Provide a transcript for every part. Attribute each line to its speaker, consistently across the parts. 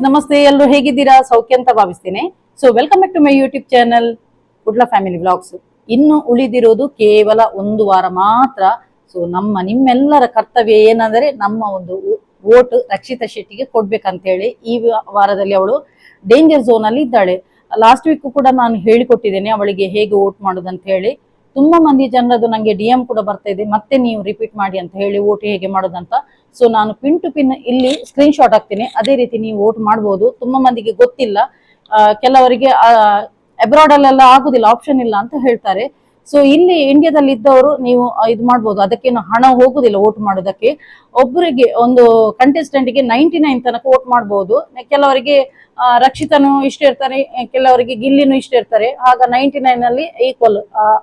Speaker 1: ನಮಸ್ತೆ, ಎಲ್ಲರೂ ಹೇಗಿದ್ದೀರಾ? ಸೌಖ್ಯ ಅಂತ ಭಾವಿಸ್ತೇನೆ. So welcome back to my YouTube channel Kudla family vlogs. ಇನ್ನು ಉಳಿದಿರೋದು ಕೇವಲ ಒಂದು ವಾರ ಮಾತ್ರ. ಸೊ ನಿಮ್ಮೆಲ್ಲರ ಕರ್ತವ್ಯ ಏನಂದ್ರೆ ನಮ್ಮ ಒಂದು ವೋಟ್ ರಕ್ಷಿತಾ ಶೆಟ್ಟಿಗೆ ಕೊಡ್ಬೇಕಂತ ಹೇಳಿ ಈ ವಾರದಲ್ಲಿ ಅವಳು ಡೇಂಜರ್ ಝೋನ್ ಅಲ್ಲಿ ಇದ್ದಾಳೆ. ಲಾಸ್ಟ್ ವೀಕ್ ಕೂಡ ನಾನು ಹೇಳಿಕೊಟ್ಟಿದ್ದೇನೆ ಅವಳಿಗೆ ಹೇಗೆ ವೋಟ್ ಮಾಡೋದಂತ ಹೇಳಿ. ತುಂಬಾ ಮಂದಿ ಜನರದು ನಂಗೆ DM ಕೂಡ ಬರ್ತಾ ಇದೆ, ಮತ್ತೆ ನೀವು ರಿಪೀಟ್ ಮಾಡಿ ಅಂತ ಹೇಳಿ ವೋಟ್ ಹೇಗೆ ಮಾಡೋದಂತ. ಸೊ ನಾನು ಪಿನ್ ಟು ಪಿನ್ ಇಲ್ಲಿ ಸ್ಕ್ರೀನ್ ಶಾಟ್ ಹಾಕ್ತೀನಿ, ಅದೇ ರೀತಿ ನೀವು ವೋಟ್ ಮಾಡಬಹುದು. ತುಂಬಾ ಮಂದಿಗೆ ಗೊತ್ತಿಲ್ಲ, ಕೆಲವರಿಗೆ ಅಬ್ರಾಡ್ ಅಲ್ಲೆಲ್ಲ ಆಗುದಿಲ್ಲ, ಆಪ್ಷನ್ ಇಲ್ಲ ಅಂತ ಹೇಳ್ತಾರೆ. ಸೊ ಇಲ್ಲಿ ಇಂಡಿಯಾದಲ್ಲಿ ಇದ್ದವರು ನೀವು ಇದು ಮಾಡ್ಬೋದು, ಅದಕ್ಕೇನು ಹಣ ಹೋಗುದಿಲ್ಲ ವೋಟ್ ಮಾಡೋದಕ್ಕೆ. ಒಬ್ಬರಿಗೆ ಒಂದು ಕಂಟೆಸ್ಟೆಂಟ್ಗೆ 99 ತನಕ ವೋಟ್ ಮಾಡಬಹುದು. ಕೆಲವರಿಗೆ ರಕ್ಷಿತನು ಇಷ್ಟ ಇರ್ತಾರೆ, ಕೆಲವರಿಗೆ ಗಿಲ್ಲಿನೂ ಇಷ್ಟ ಇರ್ತಾರೆ. ಆಗ 99 ಅಲ್ಲಿ ಈಕ್ವಲ್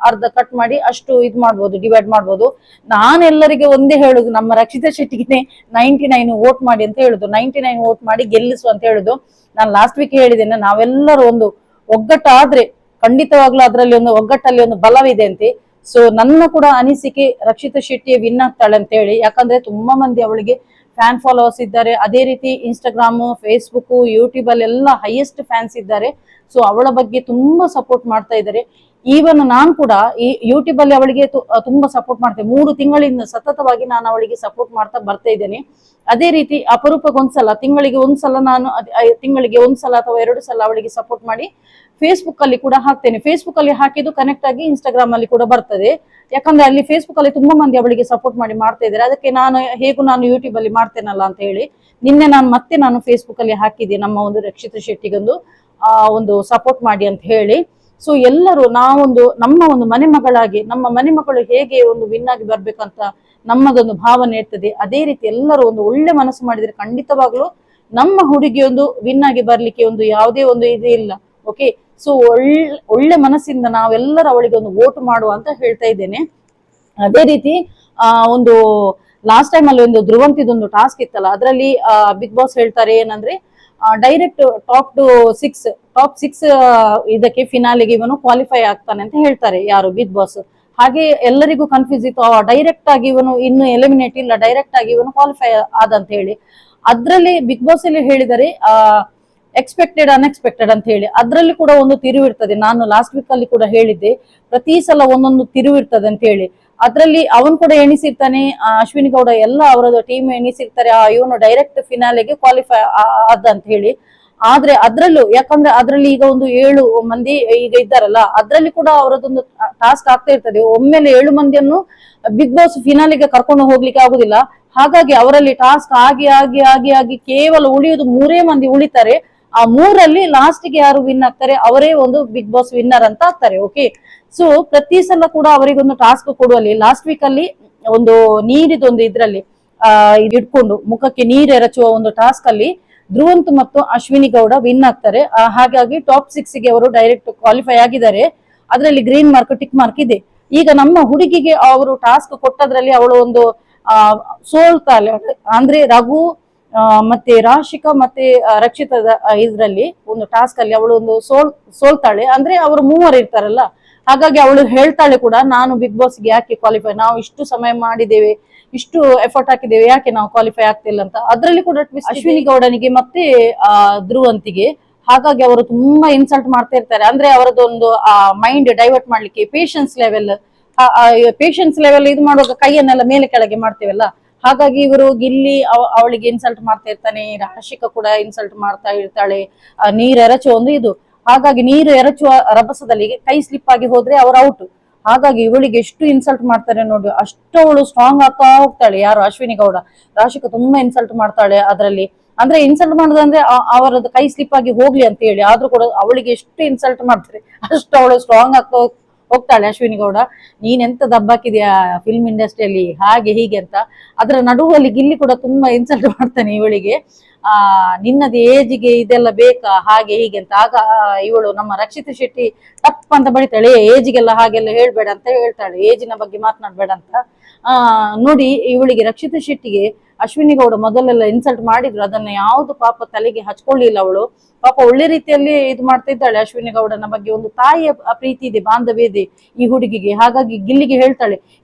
Speaker 1: ಅರ್ಧ ಕಟ್ ಮಾಡಿ ಅಷ್ಟು ಇದು ಮಾಡ್ಬೋದು, ಡಿವೈಡ್ ಮಾಡ್ಬೋದು. ನಾನು ಎಲ್ಲರಿಗೆ ಒಂದೇ ಹೇಳುದು, ನಮ್ಮ ರಕ್ಷಿತಾ ಶೆಟ್ಟಿಗೆ 99 ವೋಟ್ ಮಾಡಿ ಅಂತ ಹೇಳುದು, 99 ವೋಟ್ ಮಾಡಿ ಗೆಲ್ಲಿಸು ಅಂತ ಹೇಳುದು. ನಾನು ಲಾಸ್ಟ್ ವೀಕ್ ಹೇಳಿದ್ದೇನೆ, ನಾವೆಲ್ಲರೂ ಒಂದು ಒಗ್ಗಟ್ಟಾದ್ರೆ ಖಂಡಿತವಾಗ್ಲೂ ಅದರಲ್ಲಿ ಒಂದು ಒಗ್ಗಟ್ಟಲ್ಲಿ ಒಂದು ಬಲವಿದೆ ಅಂತೆ. ಸೊ ನನ್ನ ಕೂಡ ಅನಿಸಿಕೆ ರಕ್ಷಿತಾ ಶೆಟ್ಟಿ ವಿನ್ ಆಗ್ತಾಳೆ ಅಂತ ಹೇಳಿ. ಯಾಕಂದ್ರೆ ತುಂಬಾ ಮಂದಿ ಅವಳಿಗೆ ಫ್ಯಾನ್ ಫಾಲೋವರ್ಸ್ ಇದ್ದಾರೆ. ಅದೇ ರೀತಿ ಇನ್ಸ್ಟಾಗ್ರಾಮ್, ಫೇಸ್ಬುಕ್, ಯೂಟ್ಯೂಬ್ ಅಲ್ಲೆಲ್ಲ ಹೈಯೆಸ್ಟ್ ಫ್ಯಾನ್ಸ್ ಇದ್ದಾರೆ. ಸೊ ಅವಳ ಬಗ್ಗೆ ತುಂಬಾ ಸಪೋರ್ಟ್ ಮಾಡ್ತಾ ಇದ್ದಾರೆ. ಈವನ್ ನಾನು ಕೂಡ ಈ ಯೂಟ್ಯೂಬ್ ಅಲ್ಲಿ ಅವಳಿಗೆ ತುಂಬಾ ಸಪೋರ್ಟ್ ಮಾಡ್ತೇನೆ. 3 ತಿಂಗಳಿಂದ ಸತತವಾಗಿ ನಾನು ಅವಳಿಗೆ ಸಪೋರ್ಟ್ ಮಾಡ್ತಾ ಬರ್ತಾ ಇದ್ದೇನೆ. ಅದೇ ರೀತಿ ಅಪರೂಪಕ್ಕೊಂದ್ಸಲ, ತಿಂಗಳಿಗೆ ಒಂದ್ಸಲ ನಾನು ತಿಂಗಳಿಗೆ ಒಂದ್ಸಲ ಅಥವಾ 2 ಸಲ ಅವಳಿಗೆ ಸಪೋರ್ಟ್ ಮಾಡಿ ಫೇಸ್ಬುಕ್ ಅಲ್ಲಿ ಕೂಡ ಹಾಕ್ತೇನೆ. ಫೇಸ್ಬುಕ್ ಅಲ್ಲಿ ಹಾಕಿದ್ದು ಕನೆಕ್ಟ್ ಆಗಿ ಇನ್ಸ್ಟಾಗ್ರಾಮ್ ಅಲ್ಲಿ ಕೂಡ ಬರ್ತದೆ. ಯಾಕಂದ್ರೆ ಅಲ್ಲಿ ಫೇಸ್ಬುಕ್ ಅಲ್ಲಿ ತುಂಬಾ ಮಂದಿ ಅವಳಿಗೆ ಸಪೋರ್ಟ್ ಮಾಡಿ ಮಾಡ್ತಾ ಇದ್ದಾರೆ. ಅದಕ್ಕೆ ನಾನು ಯೂಟ್ಯೂಬ್ ಅಲ್ಲಿ ಮಾಡ್ತೇನಲ್ಲ ಅಂತ ಹೇಳಿ ನಿನ್ನೆ ನಾನು ಫೇಸ್ಬುಕ್ ಅಲ್ಲಿ ಹಾಕಿದ್ದೆ, ನಮ್ಮ ಒಂದು ರಕ್ಷಿತಾ ಶೆಟ್ಟಿಗೊಂದು ಒಂದು ಸಪೋರ್ಟ್ ಮಾಡಿ ಅಂತ ಹೇಳಿ. ಸೊ ಎಲ್ಲರೂ ನಮ್ಮ ಒಂದು ಮನೆ ಮಗಳಾಗಿ, ನಮ್ಮ ಮನೆ ಮಗಳು ಹೇಗೆ ಒಂದು ವಿನ್ ಆಗಿ ಬರ್ಬೇಕಂತ ನಮ್ಮದೊಂದು ಭಾವನೆ ಇರ್ತದೆ. ಅದೇ ರೀತಿ ಎಲ್ಲರೂ ಒಂದು ಒಳ್ಳೆ ಮನಸ್ಸು ಮಾಡಿದ್ರೆ ಖಂಡಿತವಾಗ್ಲೂ ನಮ್ಮ ಹುಡುಗಿ ಒಂದು ವಿನ್ ಆಗಿ ಬರ್ಲಿಕ್ಕೆ ಒಂದು ಯಾವುದೇ ಒಂದು ಇದು ಇಲ್ಲ. ಓಕೆ, ಸೊ ಒಳ್ಳೆ ಮನಸ್ಸಿಂದ ನಾವೆಲ್ಲರೂ ಅವಳಿಗೆ ಒಂದು ವೋಟ್ ಮಾಡುವ ಅಂತ ಹೇಳ್ತಾ ಇದ್ದೇನೆ. ಅದೇ ರೀತಿ ಒಂದು ಲಾಸ್ಟ್ ಟೈಮ್ ಅಲ್ಲಿ ಒಂದು ಧ್ರುವಂತಿದೊಂದು ಟಾಸ್ಕ್ ಇತ್ತಲ್ಲ, ಅದರಲ್ಲಿ ಬಿಗ್ ಬಾಸ್ ಹೇಳ್ತಾರೆ ಏನಂದ್ರೆ ಡೈರೆಕ್ಟ್ ಟಾಪ್ ಸಿಕ್ಸ್ ಇದಕ್ಕೆ ಫಿನಾಲಿಗೆ ಇವನು ಕ್ವಾಲಿಫೈ ಆಗ್ತಾನೆ ಅಂತ ಹೇಳ್ತಾರೆ, ಯಾರು ಬಿಗ್ ಬಾಸ್. ಹಾಗೆ ಎಲ್ಲರಿಗೂ ಕನ್ಫ್ಯೂಸ್ ಇತ್ತು, ಡೈರೆಕ್ಟ್ ಆಗಿ ಇವನು ಇನ್ನು ಎಲಿಮಿನೇಟ್ ಇಲ್ಲ, ಡೈರೆಕ್ಟ್ ಆಗಿ ಇವನು ಕ್ವಾಲಿಫೈ ಆದಂತ ಹೇಳಿ. ಅದ್ರಲ್ಲಿ ಬಿಗ್ ಬಾಸ್ ಅಲ್ಲಿ ಹೇಳಿದರೆ ಎಕ್ಸ್ಪೆಕ್ಟೆಡ್ ಅನ್ಎಕ್ಸ್ಪೆಕ್ಟೆಡ್ ಅಂತ ಹೇಳಿ. ಅದ್ರಲ್ಲಿ ಕೂಡ ಒಂದು ತಿರುವು ಇರ್ತದೆ. ನಾನು ಲಾಸ್ಟ್ ವೀಕ್ ಅಲ್ಲಿ ಕೂಡ ಹೇಳಿದ್ದೆ, ಪ್ರತಿ ಸಲ ಒಂದೊಂದು ತಿರುವು ಇರ್ತದೆ ಅಂತ ಹೇಳಿ. ಅದ್ರಲ್ಲಿ ಅವನ್ ಕೂಡ ಎಣಿಸಿರ್ತಾನೆ, ಅಶ್ವಿನಿ ಗೌಡ ಎಲ್ಲ ಅವರದ್ದು ಟೀಮ್ ಎಣಿಸಿರ್ತಾರೆ ಇವನು ಡೈರೆಕ್ಟ್ ಫಿನಾಲೆಗೆ ಕ್ವಾಲಿಫೈ ಆದ ಅಂತ ಹೇಳಿ. ಆದ್ರೆ ಅದ್ರಲ್ಲೂ, ಯಾಕಂದ್ರೆ ಅದ್ರಲ್ಲಿ ಈಗ ಒಂದು 7 ಮಂದಿ ಈಗ ಇದ್ದಾರಲ್ಲ, ಅದ್ರಲ್ಲಿ ಕೂಡ ಅವರದೊಂದು ಟಾಸ್ಕ್ ಆಗ್ತಾ ಇರ್ತದೆ. ಒಮ್ಮೆಲೆ 7 ಮಂದಿಯನ್ನು ಬಿಗ್ ಬಾಸ್ ಫಿನಾಲಿಗೆ ಕರ್ಕೊಂಡು ಹೋಗ್ಲಿಕ್ಕೆ ಆಗುದಿಲ್ಲ. ಹಾಗಾಗಿ ಅವರಲ್ಲಿ ಟಾಸ್ಕ್ ಆಗಿ ಆಗಿ ಆಗಿ ಆಗಿ ಕೇವಲ ಉಳಿಯುವುದು 3 ಮಂದಿ ಉಳಿತಾರೆ. ಆ 3ರಲ್ಲಿ ಲಾಸ್ಟ್ಗೆ ಯಾರು ವಿನ್ ಆಗ್ತಾರೆ ಅವರೇ ಒಂದು ಬಿಗ್ ಬಾಸ್ ವಿನ್ನರ್ ಅಂತ ಆಗ್ತಾರೆ. ಓಕೆ, ಸೊ ಪ್ರತಿ ಸಲ ಕೂಡ ಅವರಿಗೊಂದು ಟಾಸ್ಕ್ ಕೊಡುವಲ್ಲಿ ಲಾಸ್ಟ್ ವೀಕ್ ಅಲ್ಲಿ ಒಂದು ನೀರಿದೊಂದು ಇದ್ರಲ್ಲಿ ಇಟ್ಕೊಂಡು ಮುಖಕ್ಕೆ ನೀರು ಎರಚುವ ಒಂದು ಟಾಸ್ಕ್ ಅಲ್ಲಿ ಧ್ರುವಂತ್ ಮತ್ತು ಅಶ್ವಿನಿ ಗೌಡ ವಿನ್ ಆಗ್ತಾರೆ. ಹಾಗಾಗಿ ಟಾಪ್ 6ಗೆ ಅವರು ಡೈರೆಕ್ಟ್ ಕ್ವಾಲಿಫೈ ಆಗಿದ್ದಾರೆ. ಅದರಲ್ಲಿ ಗ್ರೀನ್ ಮಾರ್ಕ್, ಟಿಕ್ ಮಾರ್ಕ್ ಇದೆ. ಈಗ ನಮ್ಮ ಹುಡುಗಿಗೆ ಅವರು ಟಾಸ್ಕ್ ಕೊಟ್ಟದ್ರಲ್ಲಿ ಅವಳು ಒಂದು ಸೋಲ್ತಾಳೆ. ಅಂದ್ರೆ ರಘು ಮತ್ತೆ ರಾಶಿಕಾ ಮತ್ತೆ ರಕ್ಷಿತದ ಇದ್ರಲ್ಲಿ ಒಂದು ಟಾಸ್ಕ್ ಅಲ್ಲಿ ಅವಳು ಒಂದು ಸೋಲ್ತಾಳೆ. ಅಂದ್ರೆ ಅವರು 3 ಇರ್ತಾರಲ್ಲ, ಹಾಗಾಗಿ ಅವಳು ಹೇಳ್ತಾಳೆ ಕೂಡ, ನಾನು ಬಿಗ್ ಬಾಸ್ಗೆ ಯಾಕೆ ಕ್ವಾಲಿಫೈ, ನಾವು ಇಷ್ಟು ಸಮಯ ಮಾಡಿದ್ದೇವೆ, ಇಷ್ಟು ಎಫರ್ಟ್ ಹಾಕಿದ್ದೇವೆ, ಯಾಕೆ ನಾವು ಕ್ವಾಲಿಫೈ ಆಗ್ತಿಲ್ಲ ಅಂತ. ಅದ್ರಲ್ಲಿ ಕೂಡ ಅಶ್ವಿನಿ ಗೌಡನಿಗೆ ಮತ್ತೆ ಧ್ರುವಂತಿಗೆ. ಹಾಗಾಗಿ ಅವರು ತುಂಬಾ ಇನ್ಸಲ್ಟ್ ಮಾಡ್ತಾ ಇರ್ತಾರೆ. ಅಂದ್ರೆ ಅವರದೊಂದು ಮೈಂಡ್ ಡೈವರ್ಟ್ ಮಾಡ್ಲಿಕ್ಕೆ ಪೇಷನ್ಸ್ ಲೆವೆಲ್ ಇದು ಮಾಡುವಾಗ ಕೈಯನ್ನೆಲ್ಲ ಮೇಲೆ ಕೆಳಗೆ ಮಾಡ್ತೇವಲ್ಲ, ಹಾಗಾಗಿ ಇವರು ಗಿಲ್ಲಿ ಅವಳಿಗೆ ಇನ್ಸಲ್ಟ್ ಮಾಡ್ತಾ ಇರ್ತಾನೆ, ರಾಶಿಕಾ ಕೂಡ ಇನ್ಸಲ್ಟ್ ಮಾಡ್ತಾ ಇರ್ತಾಳೆ. ನೀರು ಎರಚುವ ಒಂದು ಇದು, ಹಾಗಾಗಿ ನೀರು ಎರಚುವ ರಭಸದಲ್ಲಿ ಕೈ ಸ್ಲಿಪ್ ಆಗಿ ಹೋದ್ರೆ ಅವ್ರು ಔಟ್. ಹಾಗಾಗಿ ಇವಳಿಗೆ ಎಷ್ಟು ಇನ್ಸಲ್ಟ್ ಮಾಡ್ತಾರೆ ನೋಡಿ, ಅಷ್ಟು ಅವಳು ಸ್ಟ್ರಾಂಗ್ ಆಗ್ತಾ ಹೋಗ್ತಾಳೆ. ಯಾರು ಅಶ್ವಿನಿ ಗೌಡ, ರಾಶಿಕಾ ತುಂಬಾ ಇನ್ಸಲ್ಟ್ ಮಾಡ್ತಾಳೆ ಅದ್ರಲ್ಲಿ. ಅಂದ್ರೆ ಇನ್ಸಲ್ಟ್ ಮಾಡೋದಂದ್ರೆ ಅವರದ್ದು ಕೈ ಸ್ಲಿಪ್ ಆಗಿ ಹೋಗ್ಲಿ ಅಂತ ಹೇಳಿ, ಆದ್ರೂ ಕೂಡ ಅವಳಿಗೆ ಎಷ್ಟು ಇನ್ಸಲ್ಟ್ ಮಾಡ್ತಾರೆ ಅಷ್ಟು ಅವಳು ಸ್ಟ್ರಾಂಗ್ ಆಗ್ತಾ ಹೋಗ್ತಾಳೆ ಅಶ್ವಿನಿ ಗೌಡ. ನೀನೆಂತ ದಬ್ಬಾಕಿದ್ಯಾ ಫಿಲ್ಮ್ ಇಂಡಸ್ಟ್ರಿಯಲ್ಲಿ, ಹಾಗೆ ಹೀಗೆ ಅಂತ. ಅದರ ನಡುವಲ್ಲಿ ಗಿಲ್ಲಿ ಕೂಡ ತುಂಬಾ ಇನ್ಸಲ್ಟ್ ಮಾಡ್ತಾನೆ ಇವಳಿಗೆ. ನಿನ್ನದು ಏಜಿಗೆ ಇದೆಲ್ಲ ಬೇಕಾ, ಹಾಗೆ ಹೀಗೆ ಅಂತ. ಆಗ ಇವಳು ನಮ್ಮ ರಕ್ಷಿತಾ ಶೆಟ್ಟಿ ತಪ್ಪ ಅಂತ ಬಡಿತಾಳೆ, ಏಜಿಗೆಲ್ಲ ಹಾಗೆಲ್ಲ ಹೇಳ್ಬೇಡ ಅಂತ ಹೇಳ್ತಾಳೆ, ಏಜಿನ ಬಗ್ಗೆ ಮಾತನಾಡ್ಬೇಡ ಅಂತ. ನೋಡಿ ಇವಳಿಗೆ ರಕ್ಷಿತಾ ಶೆಟ್ಟಿಗೆ ಅಶ್ವಿನಿ ಗೌಡ ಮೊದಲೆಲ್ಲ ಇನ್ಸಲ್ಟ್ ಮಾಡಿದ್ರು, ಅದನ್ನ ಯಾವ್ದು ಪಾಪ ತಲೆಗೆ ಹಚ್ಕೊಳ್ಳಿಲ್ಲ ಅವಳು. ಪಾಪ ಒಳ್ಳೆ ರೀತಿಯಲ್ಲಿ ಇದು ಮಾಡ್ತಾ ಇದ್ದಾಳೆ ಅಶ್ವಿನಿ ಗೌಡನ ಬಗ್ಗೆ. ಒಂದು ತಾಯಿಯ ಪ್ರೀತಿ ಇದೆ, ಬಾಂಧವ್ಯ ಇದೆ ಈ ಹುಡುಗಿಗೆ. ಹಾಗಾಗಿ ಗಿಲ್ಲಿಗೆ ಹೇಳ್ತಾಳೆ,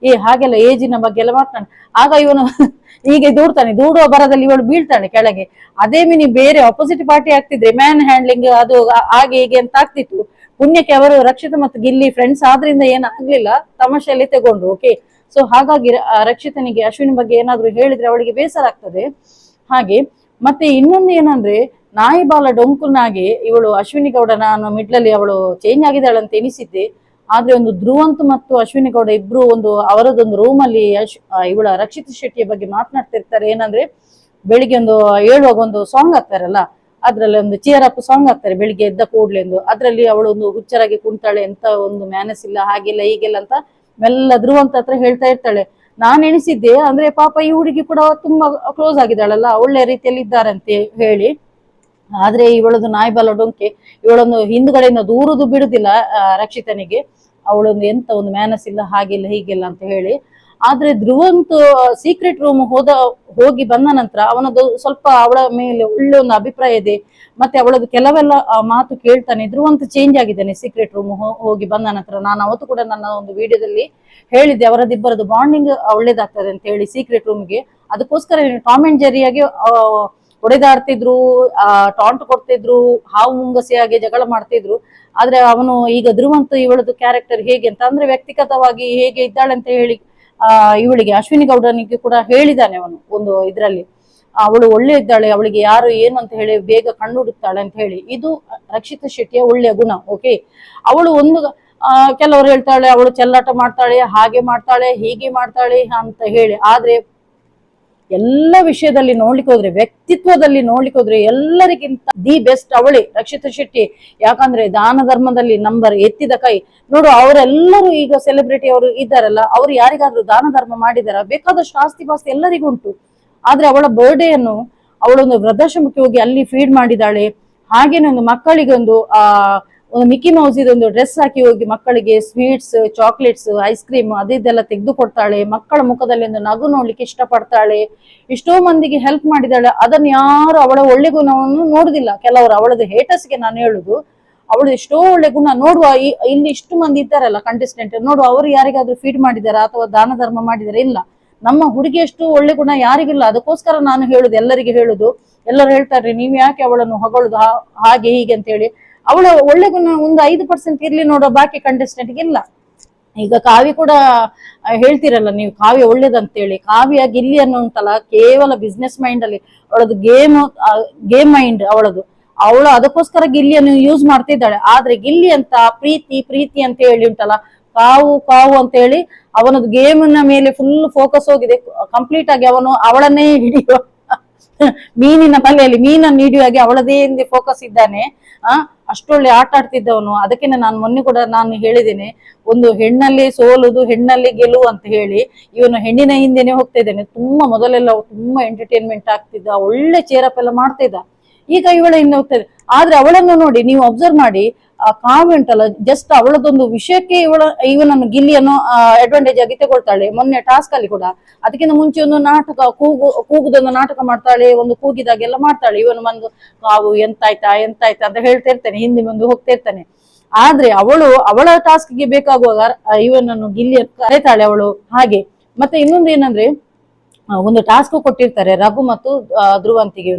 Speaker 1: ಹಾಗೆಲ್ಲ ಏಜಿನ ಬಗ್ಗೆ ಎಲ್ಲ ಮಾತಾಡ. ಆಗ ಇವನು ಹೀಗೆ ದೂಡ್ತಾನೆ, ದೂಡುವ ಬರದಲ್ಲಿ ಇವಳು ಬೀಳ್ತಾಳೆ ಕೆಳಗೆ. ಅದೇ ಮಿನಿ ಬೇರೆ ಅಪೋಸಿಟ್ ಪಾರ್ಟಿ ಆಗ್ತಿದ್ರೆ ಮ್ಯಾನ್ ಹ್ಯಾಂಡ್ಲಿಂಗ್ ಅದು ಹಾಗೆ ಹೀಗೆ ಅಂತ ಆಗ್ತಿತ್ತು. ಪುಣ್ಯಕ್ಕೆ ಅವರು ರಕ್ಷಿತ ಮತ್ತು ಗಿಲ್ಲಿ ಫ್ರೆಂಡ್ಸ್ ಆದ್ರಿಂದ ಏನಾಗ್ಲಿಲ್ಲ, ತಮಾಷೆಯಲ್ಲಿ ತಗೊಂಡ್ರು. ಓಕೆ, ಸೊ ಹಾಗಾಗಿ ರಕ್ಷಿತನಿಗೆ ಅಶ್ವಿನಿ ಬಗ್ಗೆ ಏನಾದ್ರು ಹೇಳಿದ್ರೆ ಅವಳಿಗೆ ಬೇಸರ ಆಗ್ತದೆ. ಹಾಗೆ ಮತ್ತೆ ಇನ್ನೊಂದು ಏನಂದ್ರೆ, ನಾಯಿ ಬಾಲ ಡೊಂಕುನಾಗೆ ಇವಳು ಅಶ್ವಿನಿ ಗೌಡ ನಾನು ಮಿಡ್ಲಲ್ಲಿ ಅವಳು ಚೇಂಜ್ ಆಗಿದ್ದಾಳೆ ಅಂತ ಎನಿಸಿದ್ದೆ. ಆದ್ರೆ ಒಂದು ಧ್ರುವಂತ್ ಮತ್ತು ಅಶ್ವಿನಿ ಗೌಡ ಇಬ್ರು ಅವರದೊಂದು ರೂಮ್ ಅಲ್ಲಿ ಇವಳ ರಕ್ಷಿತ ಶೆಟ್ಟಿಯ ಬಗ್ಗೆ ಮಾತನಾಡ್ತಿರ್ತಾರೆ. ಏನಂದ್ರೆ, ಬೆಳಿಗ್ಗೆ ಒಂದು ಹೇಳುವಾಗ ಒಂದು ಸಾಂಗ್ ಹಾಕ್ತಾರಲ್ಲ, ಅದ್ರಲ್ಲಿ ಒಂದು ಚಿಯರ್ ಅಪ್ ಸಾಂಗ್ ಹಾಕ್ತಾರೆ ಬೆಳಿಗ್ಗೆ ಎದ್ದ ಕೂಡ್ಲೆ ಎಂದು. ಅದ್ರಲ್ಲಿ ಅವಳು ಒಂದು ಹುಚ್ಚರಾಗಿ ಕುಂತಾಳೆ, ಎಂತ ಒಂದು ಮ್ಯಾನಸ್ ಇಲ್ಲ, ಹಾಗೆಲ್ಲ ಹೀಗೆಲ್ಲ ಅಂತ ಮೆಲ್ಲ ಧ್ರುವಂತ ಹತ್ರ ಹೇಳ್ತಾ ಇರ್ತಾಳೆ. ನಾನ್ ಎಣಿಸಿದ್ದೆ ಅಂದ್ರೆ ಪಾಪ ಈ ಹುಡುಗಿ ಕೂಡ ತುಂಬಾ ಕ್ಲೋಸ್ ಆಗಿದ್ದಾಳಲ್ಲ, ಒಳ್ಳೆ ರೀತಿಯಲ್ಲಿ ಇದ್ದಾರಂತೆ ಹೇಳಿ. ಆದ್ರೆ ಇವಳದು ನಾಯಿ ಬಾಲ ಡೊಂಕೆ, ಇವಳೊಂದು ಹಿಂದ್ಗಡೆಯಿಂದ ದೂರುದು ಬಿಡುದಿಲ್ಲ ರಕ್ಷಿತನಿಗೆ. ಅವಳೊಂದು ಎಂತ ಒಂದು ಮ್ಯಾನಸ್ ಇಲ್ಲ, ಹಾಗಿಲ್ಲ ಹೀಗಿಲ್ಲ ಅಂತ ಹೇಳಿ. ಆದ್ರೆ ಧ್ರುವಂತ್ ಸೀಕ್ರೆಟ್ ರೂಮ್ ಹೋಗಿ ಬಂದ ನಂತರ ಅವನದು ಸ್ವಲ್ಪ ಅವಳ ಮೇಲೆ ಒಳ್ಳೆ ಒಂದು ಅಭಿಪ್ರಾಯ ಇದೆ. ಮತ್ತೆ ಅವಳದು ಕೆಲವೆಲ್ಲ ಮಾತು ಕೇಳ್ತಾನೆ. ಧ್ರುವಂತ್ ಚೇಂಜ್ ಆಗಿದ್ದಾನೆ ಸೀಕ್ರೆಟ್ ರೂಮ್ ಹೋಗಿ ಬಂದ ನಂತರ. ನಾನು ಅವತ್ತು ಕೂಡ ನನ್ನ ಒಂದು ವಿಡಿಯೋದಲ್ಲಿ ಹೇಳಿದ್ದೆ, ಅವರದಿಬ್ಬರದು ಬಾಂಡಿಂಗ್ ಒಳ್ಳೇದಾಗ್ತದೆ ಅಂತ ಹೇಳಿ ಸೀಕ್ರೆಟ್ ರೂಮ್ಗೆ. ಅದಕ್ಕೋಸ್ಕರ ಟಾಮ್ ಅಂಡ್ ಜೆರಿಯಾಗಿ ಹೊಡೆದಾಡ್ತಿದ್ರು, ಟಾಂಟ್ ಕೊಡ್ತಿದ್ರು, ಹಾವು ಮುಂಗಸಿಯಾಗಿ ಜಗಳ ಮಾಡ್ತಿದ್ರು. ಆದ್ರೆ ಅವನು ಈಗ ಧ್ರುವಂತ್ ಇವಳದು ಕ್ಯಾರೆಕ್ಟರ್ ಹೇಗೆ ಅಂತ ಅಂದ್ರೆ ವ್ಯಕ್ತಿಗತವಾಗಿ ಹೇಗೆ ಇದ್ದಾಳೆ ಅಂತ ಹೇಳಿ ಇವಳಿಗೆ ಅಶ್ವಿನಿ ಗೌಡನಿಗೆ ಕೂಡ ಹೇಳಿದ್ದಾನೆ ಅವನು ಒಂದು ಇದ್ರಲ್ಲಿ. ಅವಳು ಒಳ್ಳೆ ಇದ್ದಾಳೆ, ಅವಳಿಗೆ ಯಾರು ಏನು ಅಂತ ಹೇಳಿ ಬೇಗ ಕಂಡುಹುಡುಕ್ತಾಳೆ ಅಂತ ಹೇಳಿ. ಇದು ರಕ್ಷಿತ ಶೆಟ್ಟಿಯ ಒಳ್ಳೆಯ ಗುಣ. ಓಕೆ, ಅವಳು ಒಂದು ಕೆಲವರು ಹೇಳ್ತಾಳೆ ಅವಳು ಚೆಲ್ಲಾಟ ಮಾಡ್ತಾಳೆ, ಹಾಗೆ ಮಾಡ್ತಾಳೆ, ಹೀಗೆ ಮಾಡ್ತಾಳೆ ಅಂತ ಹೇಳಿ. ಆದ್ರೆ ಎಲ್ಲ ವಿಷಯದಲ್ಲಿ ನೋಡ್ಲಿಕ್ಕೆ ಹೋದ್ರೆ, ವ್ಯಕ್ತಿತ್ವದಲ್ಲಿ ನೋಡ್ಲಿಕ್ಕೆ ಹೋದ್ರೆ ಎಲ್ಲರಿಗಿಂತ ದಿ ಬೆಸ್ಟ್ ಅವಳೇ ರಕ್ಷಿತ ಶೆಟ್ಟಿ. ಯಾಕಂದ್ರೆ ದಾನ ಧರ್ಮದಲ್ಲಿ ನಂಬರ್ ಎತ್ತಿದ ಕೈ. ನೋಡು, ಅವರೆಲ್ಲರೂ ಈಗ ಸೆಲೆಬ್ರಿಟಿ ಅವರು ಇದ್ದಾರಲ್ಲ, ಅವ್ರು ಯಾರಿಗಾದ್ರೂ ದಾನ ಧರ್ಮ ಮಾಡಿದಾರ? ಬೇಕಾದಷ್ಟು ಆಸ್ತಿ ಪಾಸ್ತಿ ಎಲ್ಲರಿಗೂ ಉಂಟು. ಆದ್ರೆ ಅವಳ ಬರ್ಡೇಯನ್ನು ಅವಳೊಂದು ವೃದ್ಧಾಶ್ರಮಕ್ಕೆ ಹೋಗಿ ಅಲ್ಲಿ ಫೀಡ್ ಮಾಡಿದಾಳೆ. ಹಾಗೇನೆ ಒಂದು ಮಕ್ಕಳಿಗೆ ಒಂದು ಮಿಕ್ಕಿ ಮೌಸ್ ಇದೊಂದು ಡ್ರೆಸ್ ಹಾಕಿ ಹೋಗಿ ಮಕ್ಕಳಿಗೆ ಸ್ವೀಟ್ಸ್, ಚಾಕ್ಲೇಟ್ಸ್, ಐಸ್ ಕ್ರೀಮ್ ಅದೆಲ್ಲ ತೆಗೆದು ಕೊಡ್ತಾಳೆ. ಮಕ್ಕಳ ಮುಖದಲ್ಲಿ ಒಂದು ನಗು ನೋಡ್ಲಿಕ್ಕೆ ಇಷ್ಟಪಡ್ತಾಳೆ. ಎಷ್ಟೋ ಮಂದಿಗೆ ಹೆಲ್ಪ್ ಮಾಡಿದಾಳೆ. ಅದನ್ನ ಯಾರು ಅವಳ ಒಳ್ಳೆ ಗುಣವನ್ನು ನೋಡುದಿಲ್ಲ. ಕೆಲವರು ಅವಳದು ಹೇಟರ್ಸ್ಗೆ ನಾನು ಹೇಳುದು, ಅವಳು ಎಷ್ಟೋ ಒಳ್ಳೆ ಗುಣ ನೋಡುವ. ಇಲ್ಲಿ ಇಷ್ಟು ಮಂದಿ ಇದ್ದಾರಲ್ಲ ಕಂಟೆಸ್ಟೆಂಟ್, ನೋಡುವ ಅವರು ಯಾರಿಗಾದ್ರೂ ಫೀಡ್ ಮಾಡಿದಾರ ಅಥವಾ ದಾನ ಧರ್ಮ ಮಾಡಿದಾರ? ಇಲ್ಲ. ನಮ್ಮ ಹುಡುಗಿಯಷ್ಟು ಒಳ್ಳೆ ಗುಣ ಯಾರಿಗಿಲ್ಲ. ಅದಕ್ಕೋಸ್ಕರ ನಾನು ಹೇಳುದು, ಎಲ್ಲರಿಗೆ ಹೇಳುದು. ಎಲ್ಲರೂ ಹೇಳ್ತಾರೆ, ನೀವ್ ಯಾಕೆ ಅವಳನ್ನು ಹೊಗಳುದು ಹಾಗೆ ಹೀಗೆ ಅಂತ ಹೇಳಿ. ಅವಳ ಒಳ್ಳೆ ಗುಣ ಒಂದು 5% ಇರ್ಲಿ ನೋಡುವ, ಬಾಕಿ ಕಂಟೆಸ್ಟೆಂಟ್ಗೆ ಇಲ್ಲ. ಈಗ ಕಾವ್ಯ ಕೂಡ ಹೇಳ್ತಿರಲ್ಲ ನೀವು, ಕಾವ್ಯ ಒಳ್ಳೇದಂತೇಳಿ. ಕಾವ್ಯ ಗಿಲ್ಲಿ ಅನ್ನೋ ಉಂಟಲ್ಲ, ಕೇವಲ ಬಿಸ್ನೆಸ್ ಮೈಂಡ್ ಅಲ್ಲಿ ಅವಳದು ಗೇಮ್ ಮೈಂಡ್ ಅವಳದು. ಅವಳು ಅದಕ್ಕೋಸ್ಕರ ಗಿಲ್ಲಿಯನ್ನು ಯೂಸ್ ಮಾಡ್ತಿದ್ದಾಳೆ. ಆದ್ರೆ ಗಿಲ್ಲಿ ಅಂತ ಪ್ರೀತಿ ಅಂತ ಹೇಳಿ ಉಂಟಲ್ಲ, ಕಾವು ಅಂತ ಹೇಳಿ ಅವನದು ಗೇಮ್ನ ಮೇಲೆ ಫುಲ್ ಫೋಕಸ್ ಹೋಗಿದೆ. ಕಂಪ್ಲೀಟ್ ಆಗಿ ಅವಳನ್ನೇ ಹಿಡಿಯುವ ಮೀನಿನ ಬಲೆಯಲ್ಲಿ ಮೀನನ್ನು ಹಿಡಿಯುವಾಗೆ ಅವಳದೇ ಫೋಕಸ್ ಇದ್ದಾನೆ. ಅಷ್ಟೊಳ್ಳೆ ಆಟ ಆಡ್ತಿದ್ದವನು. ಅದಕ್ಕೆ ನಾನು ಮೊನ್ನೆ ಕೂಡ ನಾನು ಹೇಳಿದ್ದೇನೆ, ಒಂದು ಹೆಣ್ಣಲ್ಲಿ ಸೋಲುದು ಹೆಣ್ಣಲ್ಲಿ ಗೆಲುವು ಅಂತ ಹೇಳಿ. ಇವನು ಹೆಣ್ಣಿನ ಹಿಂದೆನೆ ಹೋಗ್ತಾ ಇದ್ದಾನೆ. ಮೊದಲೆಲ್ಲ ತುಂಬಾ ಎಂಟರ್ಟೈನ್ಮೆಂಟ್ ಆಗ್ತಿದ್ದ, ಒಳ್ಳೆ ಚೇರಪ್ ಎಲ್ಲ ಮಾಡ್ತಿದ್ದ. ಈಗ ಇವಳ ಹಿಂದೆ ಹೋಗ್ತದೆ. ಆದ್ರೆ ಅವಳನ್ನು ನೋಡಿ ನೀವು ಅಬ್ಸರ್ವ್ ಮಾಡಿ, ಕಾವ್ಯ ಉಂಟಲ್ಲ, ಜಸ್ಟ್ ಅವಳದೊಂದು ವಿಷಯಕ್ಕೆ ಇವನನ್ನು ಗಿಲ್ಲಿಯನ್ನು ಅಡ್ವಾಂಟೇಜ್ ಆಗಿ ತಗೊಳ್ತಾಳೆ. ಮೊನ್ನೆ ಟಾಸ್ಕ್ ಅಲ್ಲಿ ಕೂಡ ಅದಕ್ಕಿಂತ ಮುಂಚೆ ಒಂದು ನಾಟಕ ಕೂಗುದೊಂದು ನಾಟಕ ಮಾಡ್ತಾಳೆ, ಒಂದು ಕೂಗಿದಾಗೆಲ್ಲ ಮಾಡ್ತಾಳೆ. ಇವನು ಬಂದು ಕಾವು ಎಂತಾಯ್ತಾ ಅಂತ ಹೇಳ್ತಾ ಇರ್ತಾನೆ, ಹಿಂದೆ ಮುಂದೆ ಹೋಗ್ತಾ ಇರ್ತಾನೆ. ಆದ್ರೆ ಅವಳ ಟಾಸ್ಕ್ಗೆ ಬೇಕಾಗುವಾಗ ಇವನನ್ನು ಗಿಲ್ಲಿಯನ್ನು ಕರೆತಾಳೆ ಅವಳು. ಹಾಗೆ ಮತ್ತೆ ಇನ್ನೊಂದು ಏನಂದ್ರೆ, ಒಂದು ಟಾಸ್ಕ್ ಕೊಟ್ಟಿರ್ತಾರೆ ರಘು ಮತ್ತು ಧ್ರುವಂತಿಗೆ.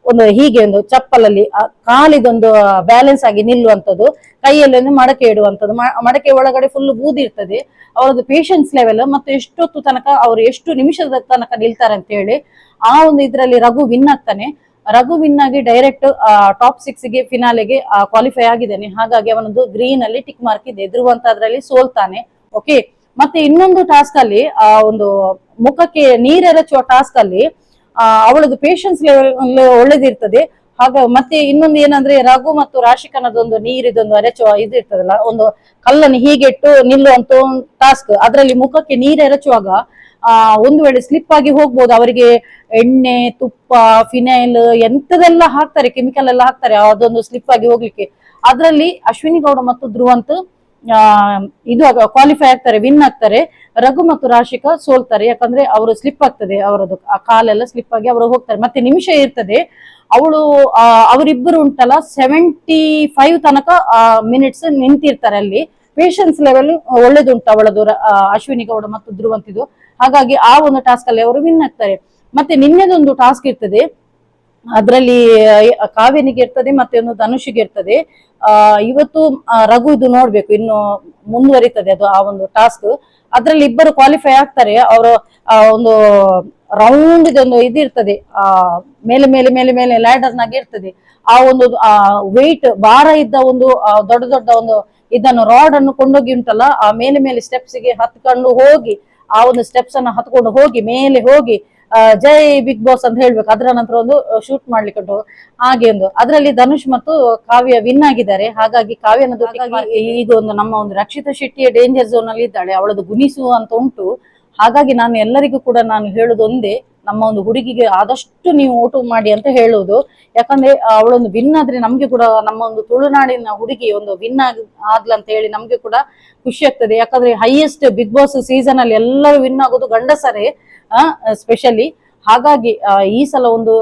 Speaker 1: ಒಂದು ಹೀಗೆ ಒಂದು ಚಪ್ಪಲಲ್ಲಿ ಕಾಲಿದೊಂದು ಬ್ಯಾಲೆನ್ಸ್ ಆಗಿ ನಿಲ್ಲುವಂಥದ್ದು, ಕೈಯಲ್ಲಿ ಒಂದು ಮಡಕೆ ಇಡುವಂಥದ್ದು. ಮಡಕೆ ಒಳಗಡೆ ಫುಲ್ ಬೂದಿ ಇರ್ತದೆ. ಅವರದ್ದು ಪೇಶನ್ಸ್ ಲೆವೆಲ್ ಮತ್ತು ಎಷ್ಟೊತ್ತು ತನಕ ಅವರು ಎಷ್ಟು ನಿಮಿಷದ ತನಕ ನಿಲ್ತಾರೆ ಅಂತ ಹೇಳಿ. ಆ ಒಂದು ಇದ್ರಲ್ಲಿ ರಘು ವಿನ್ ಆಗ್ತಾನೆ. ರಘು ವಿನ್ ಆಗಿ ಡೈರೆಕ್ಟ್ ಟಾಪ್ 6ಗೆ ಫಿನಾಲೆಗೆ ಕ್ವಾಲಿಫೈ ಆಗಿದ್ದಾನೆ. ಹಾಗಾಗಿ ಅವನದು ಗ್ರೀನ್ ಅಲ್ಲಿ ಟಿಕ್ ಮಾರ್ಕ್ ಇದೆ. ಧ್ರುವಂತ ಅದ್ರಲ್ಲಿ ಸೋಲ್ತಾನೆ. ಓಕೆ, ಮತ್ತೆ ಇನ್ನೊಂದು ಟಾಸ್ಕ್ ಅಲ್ಲಿ ಒಂದು ಮುಖಕ್ಕೆ ನೀರೆರಚುವ ಟಾಸ್ಕ್ ಅಲ್ಲಿ ಅವಳದು ಪೇಶನ್ಸ್ ಲೆವೆಲ್ ಒಳ್ಳೇದಿರ್ತದೆ. ಮತ್ತೆ ಇನ್ನೊಂದು ಏನಂದ್ರೆ, ರಘು ಮತ್ತು ರಾಶಿಕನದೊಂದು ನೀರಿದೊಂದು ಎರಚುವ ಇದಿರ್ತದಲ್ಲ, ಒಂದು ಕಲ್ಲನ್ನು ಹೀಗೆ ಇಟ್ಟು ನಿಲ್ಲುವಂತ ಟಾಸ್ಕ್. ಅದರಲ್ಲಿ ಮುಖಕ್ಕೆ ನೀರು ಎರಚುವಾಗ ಒಂದು ವೇಳೆ ಸ್ಲಿಪ್ ಆಗಿ ಹೋಗ್ಬೋದು. ಅವರಿಗೆ ಎಣ್ಣೆ, ತುಪ್ಪ, ಫಿನೈಲ್ ಎಂತದೆಲ್ಲ ಹಾಕ್ತಾರೆ, ಕೆಮಿಕಲ್ ಎಲ್ಲ ಹಾಕ್ತಾರೆ ಅದೊಂದು ಸ್ಲಿಪ್ ಆಗಿ ಹೋಗ್ಲಿಕ್ಕೆ. ಅದ್ರಲ್ಲಿ ಅಶ್ವಿನಿ ಗೌಡ ಮತ್ತು ಧ್ರುವಂತ್ ಆ, ಇದು ಕ್ವಾಲಿಫೈ ಆಗ್ತಾರೆ, ವಿನ್ ಆಗ್ತಾರೆ. ರಘು ಮತ್ತು ರಾಶಿಕಾ ಸೋಲ್ತಾರೆ, ಯಾಕಂದ್ರೆ ಅವರು ಸ್ಲಿಪ್ ಆಗ್ತದೆ, ಅವರದ್ದು ಆ ಕಾಲೆಲ್ಲ ಸ್ಲಿಪ್ ಆಗಿ ಅವರು ಹೋಗ್ತಾರೆ. ಮತ್ತೆ ನಿಮಿಷ ಇರ್ತದೆ, ಅವಳು ಅವರಿಬ್ಬರು ಉಂಟಲ್ಲ 75 ತನಕ ಮಿನಿಟ್ಸ್ ನಿಂತಿರ್ತಾರೆ ಅಲ್ಲಿ. ಪೇಷನ್ಸ್ ಲೆವೆಲ್ ಒಳ್ಳೇದುಂಟು ಅವಳದು, ಅಶ್ವಿನಿ ಗೌಡ ಮತ್ತು ಧ್ರುವಂತಿದು. ಹಾಗಾಗಿ ಆ ಒಂದು ಟಾಸ್ಕ್ ಅಲ್ಲಿ ಅವರು ವಿನ್ ಆಗ್ತಾರೆ. ಮತ್ತೆ ನಿನ್ನೆದೊಂದು ಟಾಸ್ಕ್ ಇರ್ತದೆ, ಅದರಲ್ಲಿ ಕಾವ್ಯನಿಗೆ ಇರ್ತದೆ ಮತ್ತೆ ಒಂದು ಧನುಷಿಗೆ ಇರ್ತದೆ. ಇವತ್ತು ರಘು ಇದು ನೋಡ್ಬೇಕು, ಇನ್ನು ಮುಂದುವರಿತದೆ ಅದು ಆ ಒಂದು ಟಾಸ್ಕ್. ಅದ್ರಲ್ಲಿ ಇಬ್ಬರು ಕ್ವಾಲಿಫೈ ಆಗ್ತಾರೆ. ಅವರು ಒಂದು ರೌಂಡ್ ಒಂದು ಇದಿರ್ತದೆ, ಮೇಲೆ ಮೇಲೆ ಮೇಲೆ ಮೇಲೆ ಲ್ಯಾಡರ್ ನಾಗ ಇರ್ತದೆ. ಆ ಒಂದು ವೆಯ್ಟ್ ಭಾರ ಇದ್ದ ಒಂದು ದೊಡ್ಡ ದೊಡ್ಡ ಒಂದು ಇದನ್ನು ರಾಡ್ ಅನ್ನು ಕೊಂಡೋಗಿ ಉಂಟಲ್ಲ, ಆ ಮೇಲೆ ಮೇಲೆ ಸ್ಟೆಪ್ಸ್ ಗೆ ಹತ್ಕೊಂಡು ಹೋಗಿ, ಆ ಒಂದು ಸ್ಟೆಪ್ಸ್ ಅನ್ನು ಹತ್ಕೊಂಡು ಹೋಗಿ ಮೇಲೆ ಹೋಗಿ ಜೈ ಬಿಗ್ ಬಾಸ್ ಅಂತ ಹೇಳ್ಬೇಕು. ಅದರ ನಂತರ ಒಂದು ಶೂಟ್ ಮಾಡ್ಲಿಕ್ಕೆ ಉಂಟು. ಹಾಗೆ ಒಂದು ಅದರಲ್ಲಿ ಧನುಷ್ ಮತ್ತು ಕಾವ್ಯ ವಿನ್ ಆಗಿದ್ದಾರೆ. ಹಾಗಾಗಿ ಕಾವ್ಯನದು ಈಗ ಒಂದು ನಮ್ಮ ಒಂದು ರಕ್ಷಿತಾ ಶೆಟ್ಟಿಯ ಡೇಂಜರ್ ಝೋನ್ ಅಲ್ಲಿ ಇದ್ದಾಳೆ, ಅವಳದು ಗುಣಿಸು ಅಂತ ಉಂಟು. ಹಾಗಾಗಿ ನಾನು ಎಲ್ಲರಿಗೂ ಕೂಡ ನಾನು ಹೇಳುದು ಒಂದೇ, ನಮ್ಮ ಒಂದು ಹುಡುಗಿಗೆ ಆದಷ್ಟು ನೀವು ಓಟು ಮಾಡಿ ಅಂತ ಹೇಳುವುದು. ಯಾಕಂದ್ರೆ ಅವಳೊಂದು ವಿನ್ ಆದ್ರೆ ನಮ್ಗೆ ಕೂಡ, ನಮ್ಮ ಒಂದು ತುಳುನಾಡಿನ ಹುಡುಗಿ ಒಂದು ವಿನ್ ಆದ್ಲ ಅಂತ ಹೇಳಿ ನಮ್ಗೆ ಕೂಡ ಖುಷಿ ಆಗ್ತದೆ. ಯಾಕಂದ್ರೆ ಹೈಯೆಸ್ಟ್ ಬಿಗ್ ಬಾಸ್ ಸೀಸನ್ ಅಲ್ಲಿ ಎಲ್ಲರೂ ವಿನ್ ಆಗೋದು ಗಂಡಸರೇ, ಸ್ಪೆಷಲಿ. ಹಾಗಾಗಿ ಈ ಸಲ ಒಂದು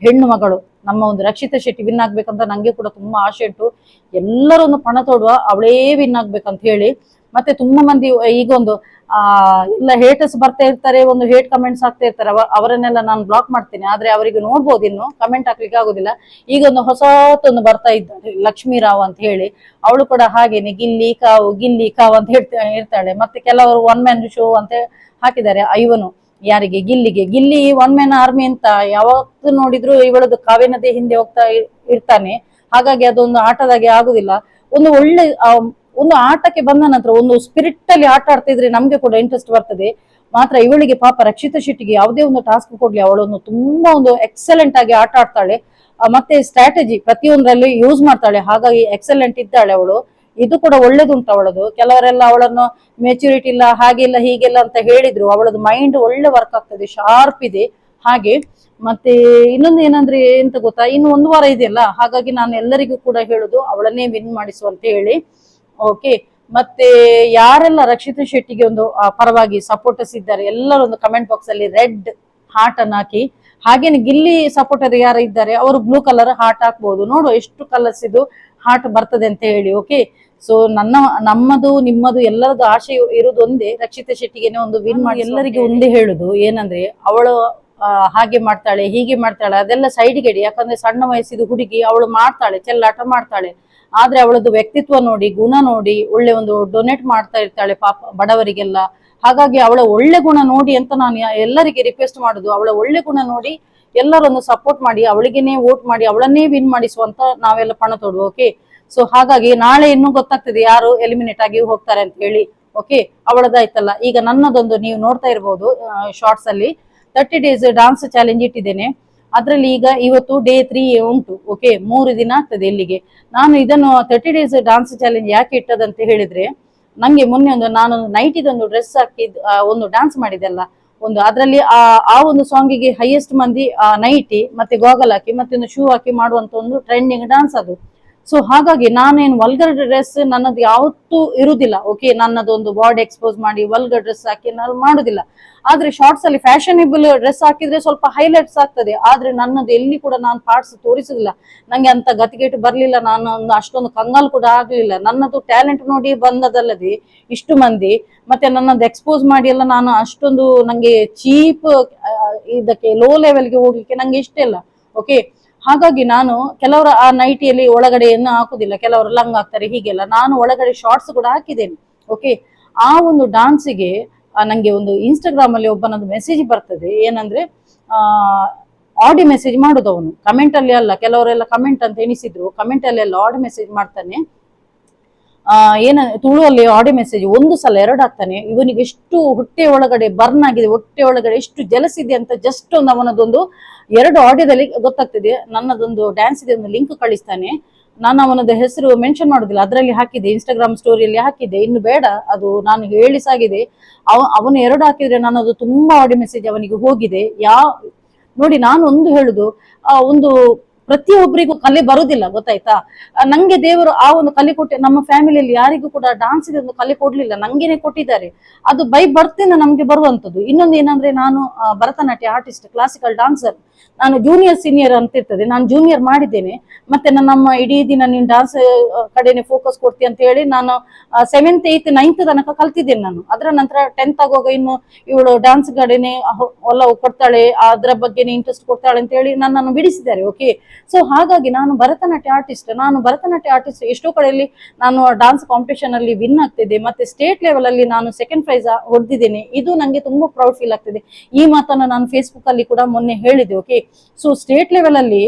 Speaker 1: ಹೆಣ್ಣು ಮಗಳು ನಮ್ಮ ಒಂದು ರಕ್ಷಿತಾ ಶೆಟ್ಟಿ ವಿನ್ ಆಗ್ಬೇಕಂತ ನಂಗೆ ಕೂಡ ತುಂಬಾ ಆಸೆ ಉಂಟು. ಎಲ್ಲರೊಂದು ಪಣ ತೊಡುವ ಅವಳೇ ವಿನ್ ಆಗ್ಬೇಕಂತ ಹೇಳಿ. ಮತ್ತೆ ತುಂಬಾ ಮಂದಿ ಈಗ ಒಂದು ಎಲ್ಲ ಹೇಟರ್ಸ್ ಬರ್ತಾ ಇರ್ತಾರೆ, ಒಂದು ಹೇಟ್ ಕಮೆಂಟ್ಸ್ ಆಗ್ತಾ ಇರ್ತಾರೆ. ಅವರನ್ನೆಲ್ಲ ನಾನು ಬ್ಲಾಕ್ ಮಾಡ್ತೇನೆ, ಆದ್ರೆ ಅವರಿಗೆ ನೋಡ್ಬೋದು, ಇನ್ನು ಕಮೆಂಟ್ ಹಾಕ್ಲಿಕ್ಕೆ ಆಗುದಿಲ್ಲ. ಈಗ ಒಂದು ಹೊಸತೊಂದು ಬರ್ತಾ ಇದ್ದಾರೆ, ಲಕ್ಷ್ಮೀ ರಾವ್ ಅಂತ ಹೇಳಿ. ಅವಳು ಕೂಡ ಹಾಗೇನೆ ಗಿಲ್ಲಿ ಕಾವು ಅಂತ ಇರ್ತಾಳೆ. ಮತ್ತೆ ಕೆಲವರು ಒನ್ ಮ್ಯಾನ್ ಶೋ ಅಂತ ಹಾಕಿದ್ದಾರೆ. ಇವನು ಯಾರಿಗೆ, ಗಿಲ್ಲಿ ಒನ್ ಮ್ಯಾನ್ ಆರ್ಮಿ ಅಂತ ಯಾವತ್ತು ನೋಡಿದ್ರು ಇವಳದು ಕಾವ್ಯನದೇ ಹಿಂದೆ ಹೋಗ್ತಾ ಇರ್ತಾನೆ. ಹಾಗಾಗಿ ಅದೊಂದು ಆಟದಾಗೆ ಆಗುದಿಲ್ಲ. ಒಂದು ಒಳ್ಳೆ ಒಂದು ಆಟಕ್ಕೆ ಬಂದ ನಂತರ ಒಂದು ಸ್ಪಿರಿಟ್ ಅಲ್ಲಿ ಆಟ ಆಡ್ತಿದ್ರೆ ನಮ್ಗೆ ಕೂಡ ಇಂಟ್ರೆಸ್ಟ್ ಬರ್ತದೆ. ಮಾತ್ರ ಇವಳಿಗೆ ಪಾಪ ರಕ್ಷಿತಾ ಶೆಟ್ಟಿಗೆ ಯಾವುದೇ ಒಂದು ಟಾಸ್ಕ್ ಕೊಡ್ಲಿ, ಅವಳನ್ನು ತುಂಬಾ ಒಂದು ಎಕ್ಸಲೆಂಟ್ ಆಗಿ ಆಟ ಆಡ್ತಾಳೆ. ಮತ್ತೆ ಸ್ಟ್ರಾಟಜಿ ಪ್ರತಿಯೊಂದರಲ್ಲಿ ಯೂಸ್ ಮಾಡ್ತಾಳೆ. ಹಾಗಾಗಿ ಎಕ್ಸಲೆಂಟ್ ಇದ್ದಾಳೆ ಅವಳು. ಇದು ಕೂಡ ಒಳ್ಳೇದುಂಟು ಅವಳದು. ಕೆಲವರೆಲ್ಲ ಅವಳನ್ನು ಮೆಚುರಿಟಿ ಇಲ್ಲ, ಹಾಗೆಲ್ಲ ಹೀಗೆಲ್ಲ ಅಂತ ಹೇಳಿದ್ರು. ಅವಳದು ಮೈಂಡ್ ಒಳ್ಳೆ ವರ್ಕ್ ಆಗ್ತದೆ, ಶಾರ್ಪ್ ಇದೆ. ಹಾಗೆ ಮತ್ತೆ ಇನ್ನೊಂದು ಏನಂದ್ರೆ ಎಂತ ಗೊತ್ತಾ, ಇನ್ನು ಒಂದು ವಾರ ಇದೆಯಲ್ಲ, ಹಾಗಾಗಿ ನಾನು ಎಲ್ಲರಿಗೂ ಕೂಡ ಹೇಳುದು ಅವಳನ್ನೇ ವಿನ್ ಮಾಡಿಸುವಂತ ಹೇಳಿ. ಓಕೆ, ಮತ್ತೆ ಯಾರೆಲ್ಲ ರಕ್ಷಿತಾ ಶೆಟ್ಟಿಗೆ ಒಂದು ಪರವಾಗಿ ಸಪೋರ್ಟರ್ಸ್ ಇದ್ದಾರೆ ಎಲ್ಲರೂ ಒಂದು ಕಮೆಂಟ್ ಬಾಕ್ಸ್ ಅಲ್ಲಿ ರೆಡ್ ಹಾರ್ಟ್ ಅನ್ನು ಹಾಕಿ. ಹಾಗೇನೆ ಗಿಲ್ಲಿ ಸಪೋರ್ಟರ್ ಯಾರು ಇದ್ದಾರೆ ಅವರು ಬ್ಲೂ ಕಲರ್ ಹಾರ್ಟ್ ಹಾಕ್ಬಹುದು. ನೋಡುವ ಎಷ್ಟು ಕಲರ್ಸ್ ಇದು ಹಾರ್ಟ್ ಬರ್ತದೆ ಅಂತ ಹೇಳಿ. ಓಕೆ, ಸೊ ನಮ್ಮದು ನಿಮ್ಮದು ಎಲ್ಲರದ್ದು ಆಶೆ ಇರುವುದು ಒಂದೇ, ರಕ್ಷಿತಾ ಶೆಟ್ಟಿಗೆನೆ ಒಂದು ವಿನ್ ಮಾಡಿ. ಎಲ್ಲರಿಗೂ ಒಂದೇ ಹೇಳುದು ಏನಂದ್ರೆ, ಅವಳು ಹಾಗೆ ಮಾಡ್ತಾಳೆ ಹೀಗೆ ಮಾಡ್ತಾಳೆ ಅದೆಲ್ಲ ಸೈಡ್ಗೆ ಇಡಿ. ಯಾಕಂದ್ರೆ ಸಣ್ಣ ವಯಸ್ಸಿದ ಹುಡುಗಿ, ಅವಳು ಮಾಡ್ತಾಳೆ, ಚೆಲ್ಲಾಟ ಮಾಡ್ತಾಳೆ. ಆದ್ರೆ ಅವಳದು ವ್ಯಕ್ತಿತ್ವ ನೋಡಿ, ಗುಣ ನೋಡಿ, ಒಳ್ಳೆ ಒಂದು ಡೊನೇಟ್ ಮಾಡ್ತಾ ಇರ್ತಾಳೆ ಪಾಪ ಬಡವರಿಗೆಲ್ಲ. ಹಾಗಾಗಿ ಅವಳ ಒಳ್ಳೆ ಗುಣ ನೋಡಿ ಅಂತ ನಾನು ಎಲ್ಲರಿಗೆ ರಿಕ್ವೆಸ್ಟ್ ಮಾಡುದು, ಅವಳ ಒಳ್ಳೆ ಗುಣ ನೋಡಿ ಎಲ್ಲರೊಂದು ಸಪೋರ್ಟ್ ಮಾಡಿ, ಅವಳಿಗೆನೇ ವೋಟ್ ಮಾಡಿ, ಅವಳನ್ನೇ ವಿನ್ ಮಾಡಿಸುವಂತ ನಾವೆಲ್ಲ ಪಣ ತೊಡುವ. ಓಕೆ, ಸೊ ಹಾಗಾಗಿ ನಾಳೆ ಇನ್ನೂ ಗೊತ್ತಾಗ್ತದೆ ಯಾರು ಎಲಿಮಿನೇಟ್ ಆಗಿ ಹೋಗ್ತಾರೆ ಅಂತ ಹೇಳಿ. ಓಕೆ, ಅವಳದಾಯ್ತಲ್ಲ. ಈಗ ನನ್ನದೊಂದು ನೀವು ನೋಡ್ತಾ ಇರಬಹುದು ಶಾರ್ಟ್ಸ್ ಅಲ್ಲಿ 30 days ಡಾನ್ಸ್ ಚಾಲೆಂಜ್ ಇಟ್ಟಿದ್ದೇನೆ. ಅದ್ರಲ್ಲಿ ಈಗ ಇವತ್ತು ಡೇ 3 ಉಂಟು. ಓಕೆ, 3 ದಿನ ಆಗ್ತದೆ ಇಲ್ಲಿಗೆ. ನಾನು ಇದನ್ನು 30 days ಡಾನ್ಸ್ ಚಾಲೆಂಜ್ ಯಾಕೆ ಇಟ್ಟದಂತ ಹೇಳಿದ್ರೆ, ನಂಗೆ ಮೊನ್ನೆ ನಾನು ನೈಟಿದೊಂದು ಡ್ರೆಸ್ ಹಾಕಿ ಒಂದು ಡಾನ್ಸ್ ಮಾಡಿದೆಲ್ಲ ಒಂದು, ಅದರಲ್ಲಿ ಆ ಒಂದು ಸಾಂಗಿಗೆ ಹೈಯೆಸ್ಟ್ ಮಂದಿ ನೈಟಿ ಮತ್ತೆ ಗಾಗಲ್ ಹಾಕಿ ಮತ್ತೆ ಒಂದು ಶೂ ಹಾಕಿ ಮಾಡುವಂತ ಒಂದು ಟ್ರೆಂಡಿಂಗ್ ಡಾನ್ಸ್ ಅದು. ಸೊ ಹಾಗಾಗಿ ನಾನೇನು ವಲ್ಗರ್ ಡ್ರೆಸ್ ನನ್ನದು ಯಾವತ್ತೂ ಇರುದಿಲ್ಲ. ಓಕೆ, ನನ್ನದೊಂದು ಬಾಡಿ ಎಕ್ಸ್ಪೋಸ್ ಮಾಡಿ ವಲ್ಗರ್ ಡ್ರೆಸ್ ಹಾಕಿ ನಾನು ಮಾಡುದಿಲ್ಲ. ಆದ್ರೆ ಶಾರ್ಟ್ಸ್ ಅಲ್ಲಿ ಫ್ಯಾಷನೇಬಲ್ ಡ್ರೆಸ್ ಹಾಕಿದ್ರೆ ಸ್ವಲ್ಪ ಹೈಲೈಟ್ಸ್ ಆಗ್ತದೆ. ಆದ್ರೆ ನನ್ನದು ಎಲ್ಲಿ ಕೂಡ ನಾನು ಪಾರ್ಟ್ಸ್ ತೋರಿಸುದಿಲ್ಲ. ನಂಗೆ ಅಂತ ಗತಿಗೇಟು ಬರ್ಲಿಲ್ಲ, ನಾನು ಒಂದು ಅಷ್ಟೊಂದು ಕಂಗಾಲ್ ಕೂಡ ಆಗ್ಲಿಲ್ಲ. ನನ್ನದು ಟ್ಯಾಲೆಂಟ್ ನೋಡಿ ಬಂದದಲ್ಲದೆ ಇಷ್ಟು ಮಂದಿ, ಮತ್ತೆ ನನ್ನದು ಎಕ್ಸ್ಪೋಸ್ ಮಾಡಿ ಎಲ್ಲ ನಾನು ಅಷ್ಟೊಂದು ನಂಗೆ ಚೀಪ್ ಇದಕ್ಕೆ ಲೋ ಲೆವೆಲ್ಗೆ ಹೋಗ್ಲಿಕ್ಕೆ ನಂಗೆ ಇಷ್ಟ ಇಲ್ಲ. ಓಕೆ, ಹಾಗಾಗಿ ನಾನು ಕೆಲವರು ಆ ನೈಟಿಯಲ್ಲಿ ಒಳಗಡೆಯನ್ನು ಹಾಕುದಿಲ್ಲ, ಕೆಲವರು ಲಂಗ್ ಹಾಕ್ತಾರೆ ಹೀಗೆಲ್ಲ. ನಾನು ಒಳಗಡೆ ಶಾರ್ಟ್ಸ್ ಕೂಡ ಹಾಕಿದ್ದೇನೆ. ಓಕೆ, ಆ ಒಂದು ಡಾನ್ಸಿಗೆ ನಂಗೆ ಒಂದು ಇನ್ಸ್ಟಾಗ್ರಾಮ್ ಅಲ್ಲಿ ಒಬ್ಬನದು ಮೆಸೇಜ್ ಬರ್ತದೆ. ಏನಂದ್ರೆ ಆಡಿ ಮೆಸೇಜ್ ಮಾಡುದು ಅವನು, ಕಮೆಂಟ್ ಅಲ್ಲಿ ಅಲ್ಲ. ಕೆಲವರೆಲ್ಲ ಕಮೆಂಟ್ ಅಂತ ಎಣಿಸಿದ್ರು, ಕಮೆಂಟ್ ಅಲ್ಲಿ ಎಲ್ಲ ಆಡಿ ಮೆಸೇಜ್ ಮಾಡ್ತಾನೆ. ತುಳುವಲ್ಲಿ ಆಡಿ ಮೆಸೇಜ್ ಒಂದು ಸಲ 2 ಆಗ್ತಾನೆ. ಇವನಿಗೆ ಎಷ್ಟು ಹೊಟ್ಟೆ ಒಳಗಡೆ ಬರ್ನ್ ಆಗಿದೆ, ಹೊಟ್ಟೆ ಒಳಗಡೆ ಎಷ್ಟು ಜಲಸಿದೆ ಅಂತ ಜಸ್ಟ್ ಒಂದು ಅವನದೊಂದು 2 ಆಡಿಯೋದಲ್ಲಿ ಗೊತ್ತಾಗ್ತದೆ. ನನ್ನದೊಂದು ಡ್ಯಾನ್ಸ್ ಇದೆ ಒಂದು ಲಿಂಕ್ ಕಳಿಸ್ತಾನೆ. ನಾನು ಅವನದ ಹೆಸರು ಮೆನ್ಷನ್ ಮಾಡುದಿಲ್ಲ, ಅದರಲ್ಲಿ ಹಾಕಿದ್ದೆ, ಇನ್ಸ್ಟಾಗ್ರಾಮ್ ಸ್ಟೋರಿಯಲ್ಲಿ ಹಾಕಿದ್ದೆ. ಇನ್ನು ಬೇಡ, ಅದು ನಾನು ಹೇಳಿ ಸಾಗಿದೆ. ಅವನು 2 ಹಾಕಿದ್ರೆ ನನ್ನದು ತುಂಬಾ ಆಡಿಯೋ ಮೆಸೇಜ್ ಅವನಿಗೆ ಹೋಗಿದೆ. ನೋಡಿ, ನಾನು ಒಂದು ಹೇಳುದು, ಒಂದು ಪ್ರತಿಯೊಬ್ಬರಿಗೂ ಕಲೆ ಬರುದಿಲ್ಲ, ಗೊತ್ತಾಯ್ತಾ. ನಂಗೆ ದೇವರು ಆ ಒಂದು ಕಲೆ ಕೊಟ್ಟೆ. ನಮ್ಮ ಫ್ಯಾಮಿಲಿಯಲ್ಲಿ ಯಾರಿಗೂ ಕೂಡ ಡಾನ್ಸ್ ಒಂದು ಕಲೆ ಕೊಡ್ಲಿಲ್ಲ, ನಂಗೇನೆ ಕೊಟ್ಟಿದ್ದಾರೆ. ಅದು ಬೈ ಬರ್ತಿಂದ ನಮ್ಗೆ ಬರುವಂತದ್ದು. ಇನ್ನೊಂದು ಏನಂದ್ರೆ, ನಾನು ಭರತನಾಟ್ಯ ಆರ್ಟಿಸ್ಟ್, ಕ್ಲಾಸಿಕಲ್ ಡಾನ್ಸರ್. ನಾನು ಜೂನಿಯರ್ ಸೀನಿಯರ್ ಅಂತ ಇರ್ತದೆ, ನಾನು ಜೂನಿಯರ್ ಮಾಡಿದ್ದೇನೆ. ಮತ್ತೆ ನಮ್ಮ ಇಡೀ ದಿನ ನೀನು ಡಾನ್ಸ್ ಕಡೆನೆ ಫೋಕಸ್ ಕೊಡ್ತಿ ಅಂತ ಹೇಳಿ ನಾನು 7th 8th 9th ತನಕ ಕಲ್ತಿದ್ದೇನೆ ನಾನು. ಅದರ ನಂತರ 10th ಆಗುವಾಗ ಇನ್ನು ಇವಳು ಡಾನ್ಸ್ ಕಡೆನೆ ಒಲವು ಕೊಡ್ತಾಳೆ, ಅದ್ರ ಬಗ್ಗೆನೇ ಇಂಟ್ರೆಸ್ಟ್ ಕೊಡ್ತಾಳೆ ಅಂತ ಹೇಳಿ ನನ್ನನ್ನು ಬಿಡಿಸಿದ್ದಾರೆ. ಓಕೆ, ಸೊ ಹಾಗಾಗಿ ನಾನು ಭರತನಾಟ್ಯ ಆರ್ಟಿಸ್ಟ್ ಎಷ್ಟೋ ಕಡೆಯಲ್ಲಿ ನಾನು ಡಾನ್ಸ್ ಕಾಂಪಿಟೇಷನ್ ಅಲ್ಲಿ ವಿನ್ ಆಗ್ತಿದ್ದೆ. ಮತ್ತೆ ಸ್ಟೇಟ್ ಲೆವೆಲ್ ಅಲ್ಲಿ ನಾನು ಸೆಕೆಂಡ್ ಪ್ರೈಸ್ ಹೊಡೆದಿದ್ದೇನೆ. ಇದು ನಂಗೆ ತುಂಬಾ ಪ್ರೌಡ್ ಫೀಲ್ ಆಗ್ತದೆ. ಈ ಮಾತನ್ನ ನಾನು ಫೇಸ್ಬುಕ್ ಅಲ್ಲಿ ಕೂಡ ಮೊನ್ನೆ ಹೇಳಿದೆ. ಓಕೆ, ಸೊ ಸ್ಟೇಟ್ ಲೆವೆಲ್ ಅಲ್ಲಿ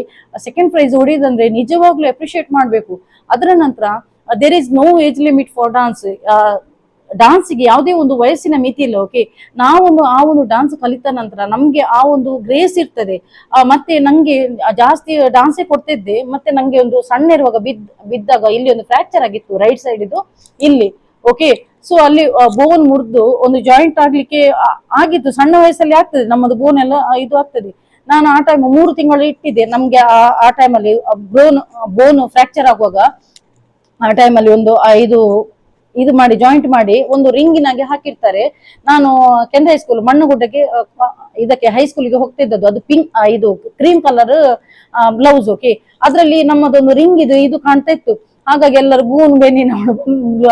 Speaker 1: ಸೆಕೆಂಡ್ ಪ್ರೈಸ್ ಹೊಡೆಯೋದಂದ್ರೆ ನಿಜವಾಗ್ಲೂ ಅಪ್ರಿಶಿಯೇಟ್ ಮಾಡ್ಬೇಕು. ಅದರ ನಂತರ there is no age limit for dance. ಡಾನ್ಸ್ಗೆ ಯಾವುದೇ ಒಂದು ವಯಸ್ಸಿನ ಮಿತಿ ಇಲ್ಲ. ಓಕೆ, ನಾವೊಂದು ಆ ಒಂದು ಡಾನ್ಸ್ ಕಲಿತ ನಂತರ ನಮ್ಗೆ ಆ ಒಂದು ಗ್ರೇಸ್ ಇರ್ತದೆ. ಮತ್ತೆ ನಂಗೆ ಜಾಸ್ತಿ ಡಾನ್ಸೇ ಕೊಡ್ತಿದ್ದೆ. ಮತ್ತೆ ನಂಗೆ ಒಂದು ಸಣ್ಣ ಇರುವಾಗ ಬಿದ್ದಾಗ ಇಲ್ಲಿ ಒಂದು ಫ್ರಾಕ್ಚರ್ ಆಗಿತ್ತು, ರೈಟ್ ಸೈಡ್ ಇದು ಇಲ್ಲಿ. ಓಕೆ, ಸೊ ಅಲ್ಲಿ ಬೋನ್ ಮುರಿದು ಒಂದು ಜಾಯಿಂಟ್ ಆಗ್ಲಿಕ್ಕೆ ಆಗಿತ್ತು. ಸಣ್ಣ ವಯಸ್ಸಲ್ಲಿ ಆಗ್ತದೆ, ನಮ್ಮದು ಬೋನ್ ಎಲ್ಲ ಇದು ಆಗ್ತದೆ. ನಾನು ಆ ಟೈಮ್ 3 ತಿಂಗಳು ಇಟ್ಟಿದ್ದೆ. ನಮ್ಗೆ ಆ ಟೈಮಲ್ಲಿ ಬೋನ್ ಫ್ರಾಕ್ಚರ್ ಆಗುವಾಗ ಆ ಟೈಮಲ್ಲಿ ಒಂದು ಇದು ಮಾಡಿ ಜಾಯಿಂಟ್ ಮಾಡಿ ಒಂದು ರಿಂಗಿನಾಗೆ ಹಾಕಿರ್ತಾರೆ. ನಾನು ಕೆಂದ ಹೈಸ್ಕೂಲ್ ಮಣ್ಣುಗುಡ್ಡಕ್ಕೆ ಇದಕ್ಕೆ ಹೈಸ್ಕೂಲ್ಗೆ ಹೋಗ್ತಿದ್ದದ್ದು. ಅದು ಇದು ಕ್ರೀಮ್ ಕಲರ್ ಬ್ಲೌಸ್. ಓಕೆ, ಅದ್ರಲ್ಲಿ ನಮ್ಮದೊಂದು ರಿಂಗ್ ಇದು ಕಾಣ್ತಾ ಇತ್ತು. ಹಾಗಾಗಿ ಎಲ್ಲರೂ ಗೂನ್ ಬೆನ್ನಿನ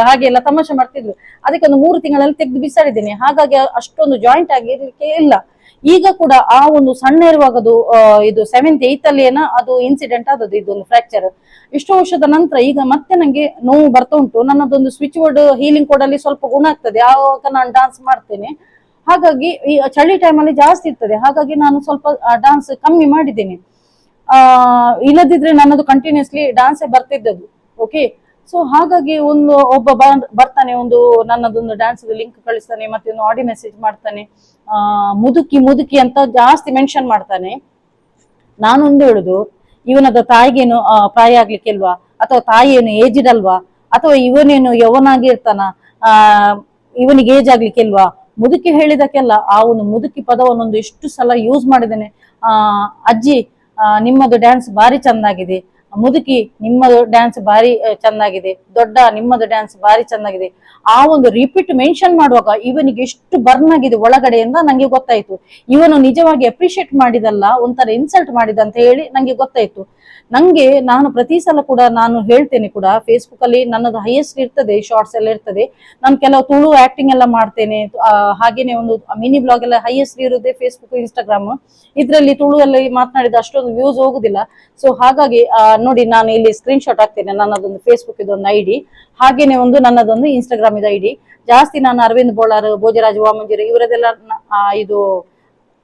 Speaker 1: ಹಾಗೆಲ್ಲ ತಮಾಷೆ ಮಾಡ್ತಿದ್ರು. ಅದಕ್ಕೆ ಒಂದು 3 ತಿಂಗಳಲ್ಲಿ ತೆಗೆದು ಬಿಸಾಡಿದ್ದೇನೆ. ಹಾಗಾಗಿ ಅಷ್ಟೊಂದು ಜಾಯಿಂಟ್ ಆಗಿರ್ಲಿಕ್ಕೆ ಇಲ್ಲ. ಈಗ ಕೂಡ ಆ ಒಂದು ಸಣ್ಣ ಇರುವಾಗದು ಇದು 7th 8th ಅಲ್ಲಿ ಅದು ಇನ್ಸಿಡೆಂಟ್ ಆದದ್ದು, ಇದೊಂದು ಫ್ರಾಕ್ಚರ್. ಇಷ್ಟು ವರ್ಷದ ನಂತರ ಈಗ ಮತ್ತೆ ನಂಗೆ ನೋವು ಬರ್ತಾ ಉಂಟು. ನನ್ನದೊಂದು ಸ್ವಿಚ್ ಬೋರ್ಡ್ ಹೀಲಿಂಗ್ ಕೋಡಲ್ಲಿ ಸ್ವಲ್ಪ ಗುಣ ಆಗ್ತದೆ, ಆವಾಗ ನಾನು ಡಾನ್ಸ್ ಮಾಡ್ತೇನೆ. ಹಾಗಾಗಿ ಈ ಚಳಿ ಟೈಮಲ್ಲಿ ಜಾಸ್ತಿ ಇರ್ತದೆ. ಹಾಗಾಗಿ ನಾನು ಸ್ವಲ್ಪ ಡಾನ್ಸ್ ಕಮ್ಮಿ ಮಾಡಿದ್ದೇನೆ. ಇಲ್ಲದಿದ್ರೆ ನನ್ನದು ಕಂಟಿನ್ಯೂಸ್ಲಿ ಡಾನ್ಸೇ ಬರ್ತಿದ್ದದ್ದು. ಓಕೆ, ಸೊ ಹಾಗಾಗಿ ಒಬ್ಬ ಬರ್ತಾನೆ, ನನ್ನದೊಂದು ಡ್ಯಾನ್ಸ್ ಲಿಂಕ್ ಕಳಿಸ್ತಾನೆ, ಮತ್ತೆ ಒಂದು ಆಡಿಯೋ ಮೆಸೇಜ್ ಮಾಡ್ತಾನೆ, ಮುದುಕಿ ಅಂತ ಜಾಸ್ತಿ ಮೆನ್ಷನ್ ಮಾಡ್ತಾನೆ. ನಾನೊಂದು ಹೇಳುದು, ಇವನದ ತಾಯಿಗೇನು ಪ್ರಾಯ ಆಗ್ಲಿಕ್ಕಿಲ್ವಾ, ಅಥವಾ ತಾಯಿ ಏನು ಏಜ್ಡ್ ಅಲ್ವಾ, ಅಥವಾ ಇವನೇನು ಯವನಾಗಿರ್ತಾನ, ಇವನಿಗೆ ಏಜ್ ಆಗ್ಲಿಕ್ಕಿಲ್ವಾ. ಮುದುಕಿ ಹೇಳಿದಕ್ಕೆಲ್ಲ ಆ ಒಂದು ಮುದುಕಿ ಪದವನ್ನೊಂದು ಎಷ್ಟು ಸಲ ಯೂಸ್ ಮಾಡಿದ್ದೇನೆ. ಅಜ್ಜಿ ನಿಮ್ಮದು ಡ್ಯಾನ್ಸ್ ಭಾರಿ ಚಂದಾಗಿದೆ, ಮುದುಕಿ ನಿಮ್ಮದು ಡ್ಯಾನ್ಸ್ ಭಾರಿ ಚೆನ್ನಾಗಿದೆ, ದೊಡ್ಡ ನಿಮ್ಮದು ಡ್ಯಾನ್ಸ್ ಭಾರಿ ಚೆನ್ನಾಗಿದೆ. ಆ ಒಂದು ರಿಪೀಟ್ ಮೆನ್ಷನ್ ಮಾಡುವಾಗ ಇವನಿಗೆ ಎಷ್ಟು ಬರ್ನ್ ಆಗಿದೆ ಒಳಗಡೆಯಿಂದ ನಂಗೆ ಗೊತ್ತಾಯ್ತು. ಇವನು ನಿಜವಾಗಿ ಅಪ್ರಿಶಿಯೇಟ್ ಮಾಡಿದಲ್ಲ, ಒಂಥರ ಇನ್ಸಲ್ಟ್ ಮಾಡಿದ ಅಂತ ಹೇಳಿ ನಂಗೆ ಗೊತ್ತಾಯ್ತು. ನಾನು ಪ್ರತಿ ಸಲ ಕೂಡ ನಾನು ಹೇಳ್ತೇನೆ ಕೂಡ, ಫೇಸ್ಬುಕ್ ಅಲ್ಲಿ ನನ್ನದು ಹೈಯೆಸ್ಟ್ ಇರ್ತದೆ, ಶಾರ್ಟ್ಸ್ ಎಲ್ಲ ಇರ್ತದೆ. ನಾನು ಕೆಲವು ತುಳು ಆಕ್ಟಿಂಗ್ ಎಲ್ಲ ಮಾಡ್ತೇನೆ. ಹಾಗೇನೆ ಒಂದು ಮಿನಿ ಬ್ಲಾಗ್ ಎಲ್ಲ ಹೈಯೆಸ್ಟ್ ಇರುದೇ ಫೇಸ್ಬುಕ್, ಇನ್ಸ್ಟಾಗ್ರಾಮ್. ಇದ್ರಲ್ಲಿ ತುಳು ಎಲ್ಲ ಮಾತನಾಡಿದ ಅಷ್ಟೊಂದು ವ್ಯೂಸ್ ಹೋಗುದಿಲ್ಲ. ಸೊ ಹಾಗಾಗಿ ನೋಡಿ, ನಾನು ಇಲ್ಲಿ ಸ್ಕ್ರೀನ್ ಶಾಟ್ ಹಾಕ್ತೇನೆ. ನನ್ನದೊಂದು ಫೇಸ್ಬುಕ್ ಇದೊಂದು ID, ಹಾಗೇನೆ ನನ್ನದೊಂದು ಇನ್ಸ್ಟಾಗ್ರಾಮ್ ಇದು ID. ಜಾಸ್ತಿ ನಾನು ಅರವಿಂದ್ ಬೋಳಾರ್, ಭೋಜರಾಜ್ ವಾಮಂಜೂರಿ ಇವರದೆಲ್ಲ ಇದು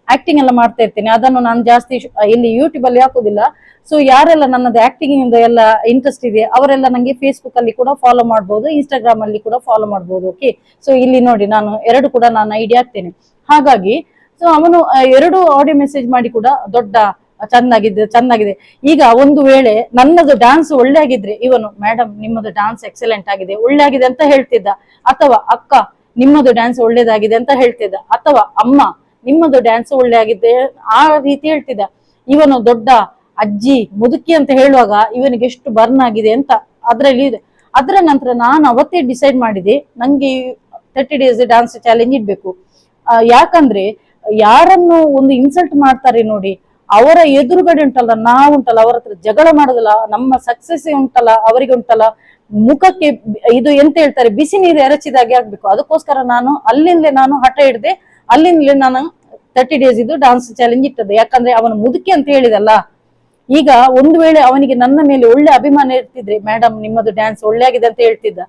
Speaker 1: ಆಕ್ಟಿಂಗ್ ಎಲ್ಲ ಮಾಡ್ತಾ ಇರ್ತೇನೆ. ಅದನ್ನು ನಾನು ಜಾಸ್ತಿ ಇಲ್ಲಿ ಯೂಟ್ಯೂಬ್ ಅಲ್ಲಿ ಹಾಕುದಿಲ್ಲ. ಸೊ ಯಾರೆಲ್ಲ ನನ್ನದು ಆಕ್ಟಿಂಗ್ ಇಂದ ಎಲ್ಲ ಇಂಟ್ರೆಸ್ಟ್ ಇದೆ ಅವರೆಲ್ಲ ನಂಗೆ ಫೇಸ್ಬುಕ್ ಅಲ್ಲಿ ಕೂಡ ಫಾಲೋ ಮಾಡ್ಬೋದು, ಇನ್ಸ್ಟಾಗ್ರಾಮ್ ಅಲ್ಲಿ ಕೂಡ ಫಾಲೋ ಮಾಡ್ಬೋದು. ಓಕೆ, ಸೊ ಇಲ್ಲಿ ನೋಡಿ, ನಾನು ಎರಡು ಕೂಡ ನಾನು ID ಹಾಕ್ತೇನೆ. ಹಾಗಾಗಿ ಸೊ ಅವನು 2 ಆಡಿಯೋ ಮೆಸೇಜ್ ಮಾಡಿ ಕೂಡ ದೊಡ್ಡ ಚೆನ್ನಾಗಿದೆ. ಈಗ ಒಂದು ವೇಳೆ ನನ್ನದು ಡಾನ್ಸ್ ಒಳ್ಳೆ ಆಗಿದ್ರೆ ಇವನು, ಮೇಡಮ್ ನಿಮ್ಮದು ಡಾನ್ಸ್ ಎಕ್ಸಲೆಂಟ್ ಆಗಿದೆ, ಒಳ್ಳೆ ಆಗಿದೆ ಅಂತ ಹೇಳ್ತಿದ್ದ, ಅಥವಾ ಅಕ್ಕ ನಿಮ್ಮದು ಡ್ಯಾನ್ಸ್ ಒಳ್ಳೇದಾಗಿದೆ ಅಂತ ಹೇಳ್ತಿದ್ದ, ಅಥವಾ ಅಮ್ಮ ನಿಮ್ಮದು ಡ್ಯಾನ್ಸ್ ಒಳ್ಳೆ ಆಗಿದೆ ಆ ರೀತಿ ಹೇಳ್ತಿದ್ದ. ಇವನು ದೊಡ್ಡ ಅಜ್ಜಿ ಮುದುಕಿ ಅಂತ ಹೇಳುವಾಗ ಇವನಿಗೆ ಎಷ್ಟು ಬರ್ನ್ ಆಗಿದೆ ಅಂತ ಅದ್ರಲ್ಲಿ ಇದೆ. ಅದರ ನಂತರ ನಾನು ಅವತ್ತೇ ಡಿಸೈಡ್ ಮಾಡಿದೆ, ನಂಗೆ 30 days ಡಾನ್ಸ್ ಚಾಲೆಂಜ್ ಇಡ್ಬೇಕು. ಯಾಕಂದ್ರೆ ಯಾರನ್ನು ಒಂದು ಇನ್ಸಲ್ಟ್ ಮಾಡ್ತಾರೆ ನೋಡಿ, ಅವರ ಎದುರುಗಡೆ ಉಂಟಲ್ಲ, ನಾವುಂಟಲ್ಲ ಅವರ ಹತ್ರ ಜಗಳ ಮಾಡೋದಲ್ಲ, ನಮ್ಮ ಸಕ್ಸಸ್ ಉಂಟಲ್ಲ ಅವರಿಗೆ ಉಂಟಲ್ಲ ಮುಖಕ್ಕೆ ಇದು ಎಂತ ಹೇಳ್ತಾರೆ, ಬಿಸಿ ನೀರು ಎರಚಿದಾಗೆ ಆಗ್ಬೇಕು. ಅದಕ್ಕೋಸ್ಕರ ಅಲ್ಲಿಂದಲೇ ನಾನು ಹಠ ಹಿಡ್ದೆ, ಅಲ್ಲಿಂದಲೇ ನಾನು 30 days ಇದು ಡಾನ್ಸ್ ಚಾಲೆಂಜ್ ಇಟ್ಟದ್ದು. ಯಾಕಂದ್ರೆ ಅವನು ಮುದುಕಿ ಅಂತ ಹೇಳಿದಲ್ಲ. ಈಗ ಒಂದು ವೇಳೆ ಅವನಿಗೆ ನನ್ನ ಮೇಲೆ ಒಳ್ಳೆ ಅಭಿಮಾನ ಇರ್ತಿದ್ರೆ, ಮೇಡಮ್ ನಿಮ್ಮದು ಡ್ಯಾನ್ಸ್ ಒಳ್ಳೆ ಆಗಿದೆ ಅಂತ ಹೇಳ್ತಿದ್ದ.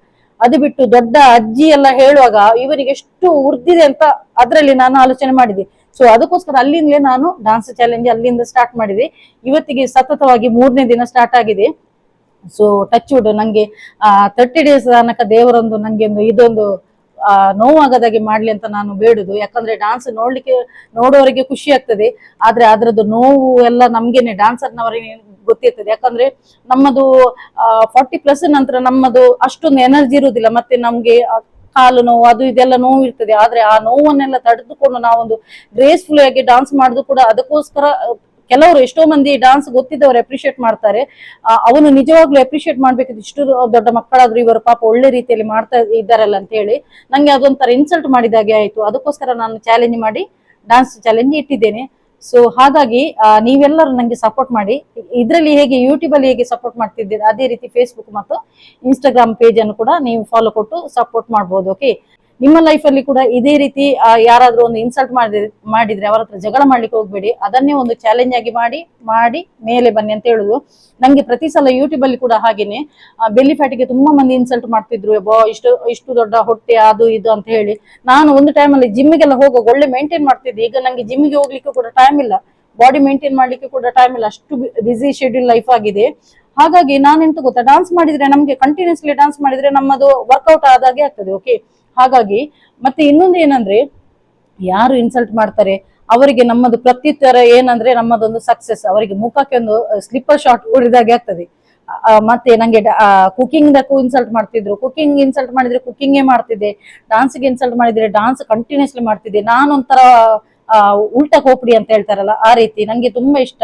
Speaker 1: ಅದು ಬಿಟ್ಟು ದೊಡ್ಡ ಅಜ್ಜಿ ಎಲ್ಲ ಹೇಳುವಾಗ ಇವನಿಗೆ ಎಷ್ಟು ಉರ್ದಿದೆ ಅಂತ ಅದ್ರಲ್ಲಿ ನಾನು ಆಲೋಚನೆ ಮಾಡಿದೆ. ಸೊ ಅದಕ್ಕೋಸ್ಕರ ಅಲ್ಲಿಂದಲೇ ನಾನು ಡಾನ್ಸ್ ಚಾಲೆಂಜ್ ಅಲ್ಲಿಂದ ಸ್ಟಾರ್ಟ್ ಮಾಡಿದೆ. ಇವತ್ತಿಗೆ ಸತತವಾಗಿ 3ನೇ ದಿನ ಸ್ಟಾರ್ಟ್ ಆಗಿದೆ. ಸೊ ಟಚ್ ವುಡ್, ನಂಗೆ 30 days ತನಕ ದೇವರೊಂದು ನಂಗೆ ಇದೊಂದು ನೋವಾಗದಾಗೆ ಮಾಡ್ಲಿ ಅಂತ ನಾನು ಬೇಡುದು. ಯಾಕಂದ್ರೆ ಡಾನ್ಸ್ ನೋಡೋರಿಗೆ ಖುಷಿ ಆಗ್ತದೆ, ಆದ್ರೆ ಅದ್ರದ್ದು ನೋವು ಎಲ್ಲ ನಮ್ಗೇನೆ ಡಾನ್ಸರ್ನವರಿಗೆ ಗೊತ್ತಿರ್ತದೆ. ಯಾಕಂದ್ರೆ ನಮ್ಮದು 40+ ನಂತರ ನಮ್ಮದು ಅಷ್ಟೊಂದು ಎನರ್ಜಿ ಇರುವುದಿಲ್ಲ, ಮತ್ತೆ ನಮ್ಗೆ ಕಾಲು ನೋವು ಅದು ಇದೆಲ್ಲ ನೋವು ಇರ್ತದೆ. ಆದ್ರೆ ಆ ನೋವನ್ನೆಲ್ಲ ತಡೆದುಕೊಂಡು ನಾವೊಂದು ಗ್ರೇಸ್ಫುಲ್ ಆಗಿ ಡಾನ್ಸ್ ಮಾಡುದು ಕೂಡ ಅದಕ್ಕೋಸ್ಕರ ಕೆಲವರು ಎಷ್ಟೋ ಮಂದಿ ಡಾನ್ಸ್ ಗೊತ್ತಿದ್ದವರು ಅಪ್ರಿಶಿಯೇಟ್ ಮಾಡ್ತಾರೆ. ಅವನು ನಿಜವಾಗ್ಲೂ ಅಪ್ರಿಶಿಯೇಟ್ ಮಾಡ್ಬೇಕಿತ್ತು, ಇಷ್ಟು ದೊಡ್ಡ ಮಕ್ಕಳಾದ್ರು ಇವರು ಪಾಪ ಒಳ್ಳೆ ರೀತಿಯಲ್ಲಿ ಮಾಡ್ತಾ ಇದ್ದಾರಲ್ಲ ಅಂತ ಹೇಳಿ ನಂಗೆ ಅದೊಂಥರ ಇನ್ಸಲ್ಟ್ ಮಾಡಿದಾಗೆ ಆಯ್ತು. ಅದಕ್ಕೋಸ್ಕರ ನಾನು ಚಾಲೆಂಜ್ ಮಾಡಿ ಡಾನ್ಸ್ ಚಾಲೆಂಜ್ ಇಟ್ಟಿದ್ದೇನೆ. ಸೊ ಹಾಗಾಗಿ ನೀವೆಲ್ಲರೂ ನಂಗೆ ಸಪೋರ್ಟ್ ಮಾಡಿ. ಇದರಲ್ಲಿ ಹೇಗೆ ಯೂಟ್ಯೂಬ್ ಅಲ್ಲಿ ಹೇಗೆ ಸಪೋರ್ಟ್ ಮಾಡ್ತಿದ್ದೀರಾ ಅದೇ ರೀತಿ ಫೇಸ್ಬುಕ್ ಮತ್ತು ಇನ್ಸ್ಟಾಗ್ರಾಮ್ ಪೇಜ್ ಅನ್ನು ಕೂಡ ನೀವು ಫಾಲೋ ಕೊಟ್ಟು ಸಪೋರ್ಟ್ ಮಾಡ್ಬೋದು. ಓಕೆ, ನಿಮ್ಮ ಲೈಫ್ ಅಲ್ಲಿ ಕೂಡ ಇದೇ ರೀತಿ ಯಾರಾದ್ರೂ ಒಂದು ಇನ್ಸಲ್ಟ್ ಮಾಡಿದ್ರೆ ಅವರ ಹತ್ರ ಜಗಳ ಮಾಡ್ಲಿಕ್ಕೆ ಹೋಗ್ಬೇಡಿ. ಅದನ್ನೇ ಒಂದು ಚಾಲೆಂಜ್ ಆಗಿ ಮಾಡಿ ಮೇಲೆ ಬನ್ನಿ ಅಂತ ಹೇಳುದು. ನಂಗೆ ಪ್ರತಿ ಸಲ ಯೂಟ್ಯೂಬ್ ಅಲ್ಲಿ ಕೂಡ ಹಾಗೇನೆ ಬೆಲ್ಲಿ ಫ್ಯಾಟಿಗೆ ತುಂಬಾ ಮಂದಿ ಇನ್ಸಲ್ಟ್ ಮಾಡ್ತಿದ್ರು, ಇಷ್ಟು ದೊಡ್ಡ ಹೊಟ್ಟೆ ಅದು ಇದು ಅಂತ ಹೇಳಿ. ನಾನು ಒಂದು ಟೈಮಲ್ಲಿ ಜಿಮ್ಗೆಲ್ಲ ಹೋಗುವಾಗ ಒಳ್ಳೆ ಮೇಂಟೈನ್ ಮಾಡ್ತಿದ್ದೆ. ಈಗ ನಂಗೆ ಜಿಮ್ಗೆ ಹೋಗ್ಲಿಕ್ಕೆ ಕೂಡ ಟೈಮ್ ಇಲ್ಲ, ಬಾಡಿ ಮೇಂಟೈನ್ ಮಾಡ್ಲಿಕ್ಕೆ ಕೂಡ ಟೈಮ್ ಇಲ್ಲ, ಅಷ್ಟು ಬಿಸಿ ಶೆಡ್ಯೂಲ್ ಲೈಫ್ ಆಗಿದೆ. ಹಾಗಾಗಿ ನಾನೆಂತ ಗೊತ್ತಾ, ಡಾನ್ಸ್ ಮಾಡಿದ್ರೆ ನಮ್ಗೆ ಕಂಟಿನ್ಯೂಸ್ಲಿ ಡಾನ್ಸ್ ಮಾಡಿದ್ರೆ ನಮ್ಮದು ವರ್ಕೌಟ್ ಆದಾಗೆ ಆಗ್ತದೆ. ಓಕೆ, ಹಾಗಾಗಿ ಮತ್ತೆ ಇನ್ನೊಂದು ಏನಂದ್ರೆ, ಯಾರು ಇನ್ಸಲ್ಟ್ ಮಾಡ್ತಾರೆ ಅವರಿಗೆ ನಮ್ಮದು ಪ್ರತ್ಯುತ್ತರ ಏನಂದ್ರೆ ನಮ್ಮದೊಂದು ಸಕ್ಸಸ್. ಅವರಿಗೆ ಮುಖಕ್ಕೆ ಒಂದು ಸ್ಲಿಪ್ಪರ್ ಶಾಟ್ ಹೊಡೆದಾಗೆ ಆಗ್ತದೆ. ಮತ್ತೆ ನಂಗೆ ಕುಕಿಂಗ್ ದಕ್ಕೂ ಇನ್ಸಲ್ಟ್ ಮಾಡ್ತಿದ್ರು, ಕುಕಿಂಗ್ ಇನ್ಸಲ್ಟ್ ಮಾಡಿದ್ರೆ ಕುಕಿಂಗೇ ಮಾಡ್ತಿದ್ದೆ, ಡಾನ್ಸ್ಗೆ ಇನ್ಸಲ್ಟ್ ಮಾಡಿದ್ರೆ ಡಾನ್ಸ್ ಕಂಟಿನ್ಯೂಸ್ಲಿ ಮಾಡ್ತಿದ್ದೆ. ನಾನೊಂಥರ ಉಲ್ಟಾ ಕೋಪಡಿ ಅಂತ ಹೇಳ್ತಾರಲ್ಲ ಆ ರೀತಿ. ನಂಗೆ ತುಂಬಾ ಇಷ್ಟ.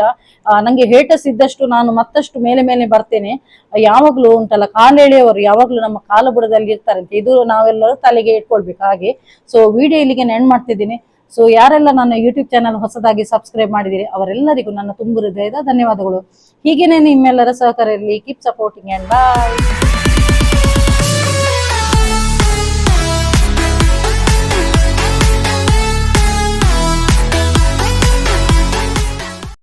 Speaker 1: ನಂಗೆ ಹೇಟರ್ಸ್ ಇದ್ದಷ್ಟು ನಾನು ಮತ್ತಷ್ಟು ಮೇಲೆ ಮೇಲೆ ಬರ್ತೇನೆ. ಯಾವಾಗ್ಲೂ ಉಂಟಲ್ಲ, ಕಾಲೆಳೆಯವರು ಯಾವಾಗ್ಲೂ ನಮ್ಮ ಕಾಲ ಬುಡದಲ್ಲಿ ಇರ್ತಾರಂತೆ, ಇದು ನಾವೆಲ್ಲರೂ ತಲೆಗೆ ಇಟ್ಕೊಳ್ಬೇಕು. ಹಾಗೆ ಸೊ ವಿಡಿಯೋ ಇಲ್ಲಿಗೆ ಎಂಡ್ ಮಾಡ್ತಿದ್ದೀನಿ. ಸೊ ಯಾರೆಲ್ಲ ನನ್ನ ಯೂಟ್ಯೂಬ್ ಚಾನಲ್ ಹೊಸದಾಗಿ ಸಬ್ಸ್ಕ್ರೈಬ್ ಮಾಡಿದಿರಿ ಅವರೆಲ್ಲರಿಗೂ ನನ್ನ ತುಂಬು ಹೃದಯದ ಧನ್ಯವಾದಗಳು. ಹೀಗೇನೆ ನಿಮ್ಮೆಲ್ಲರ ಸಹಕಾರ ಇರಲಿ. Keep supporting and bye.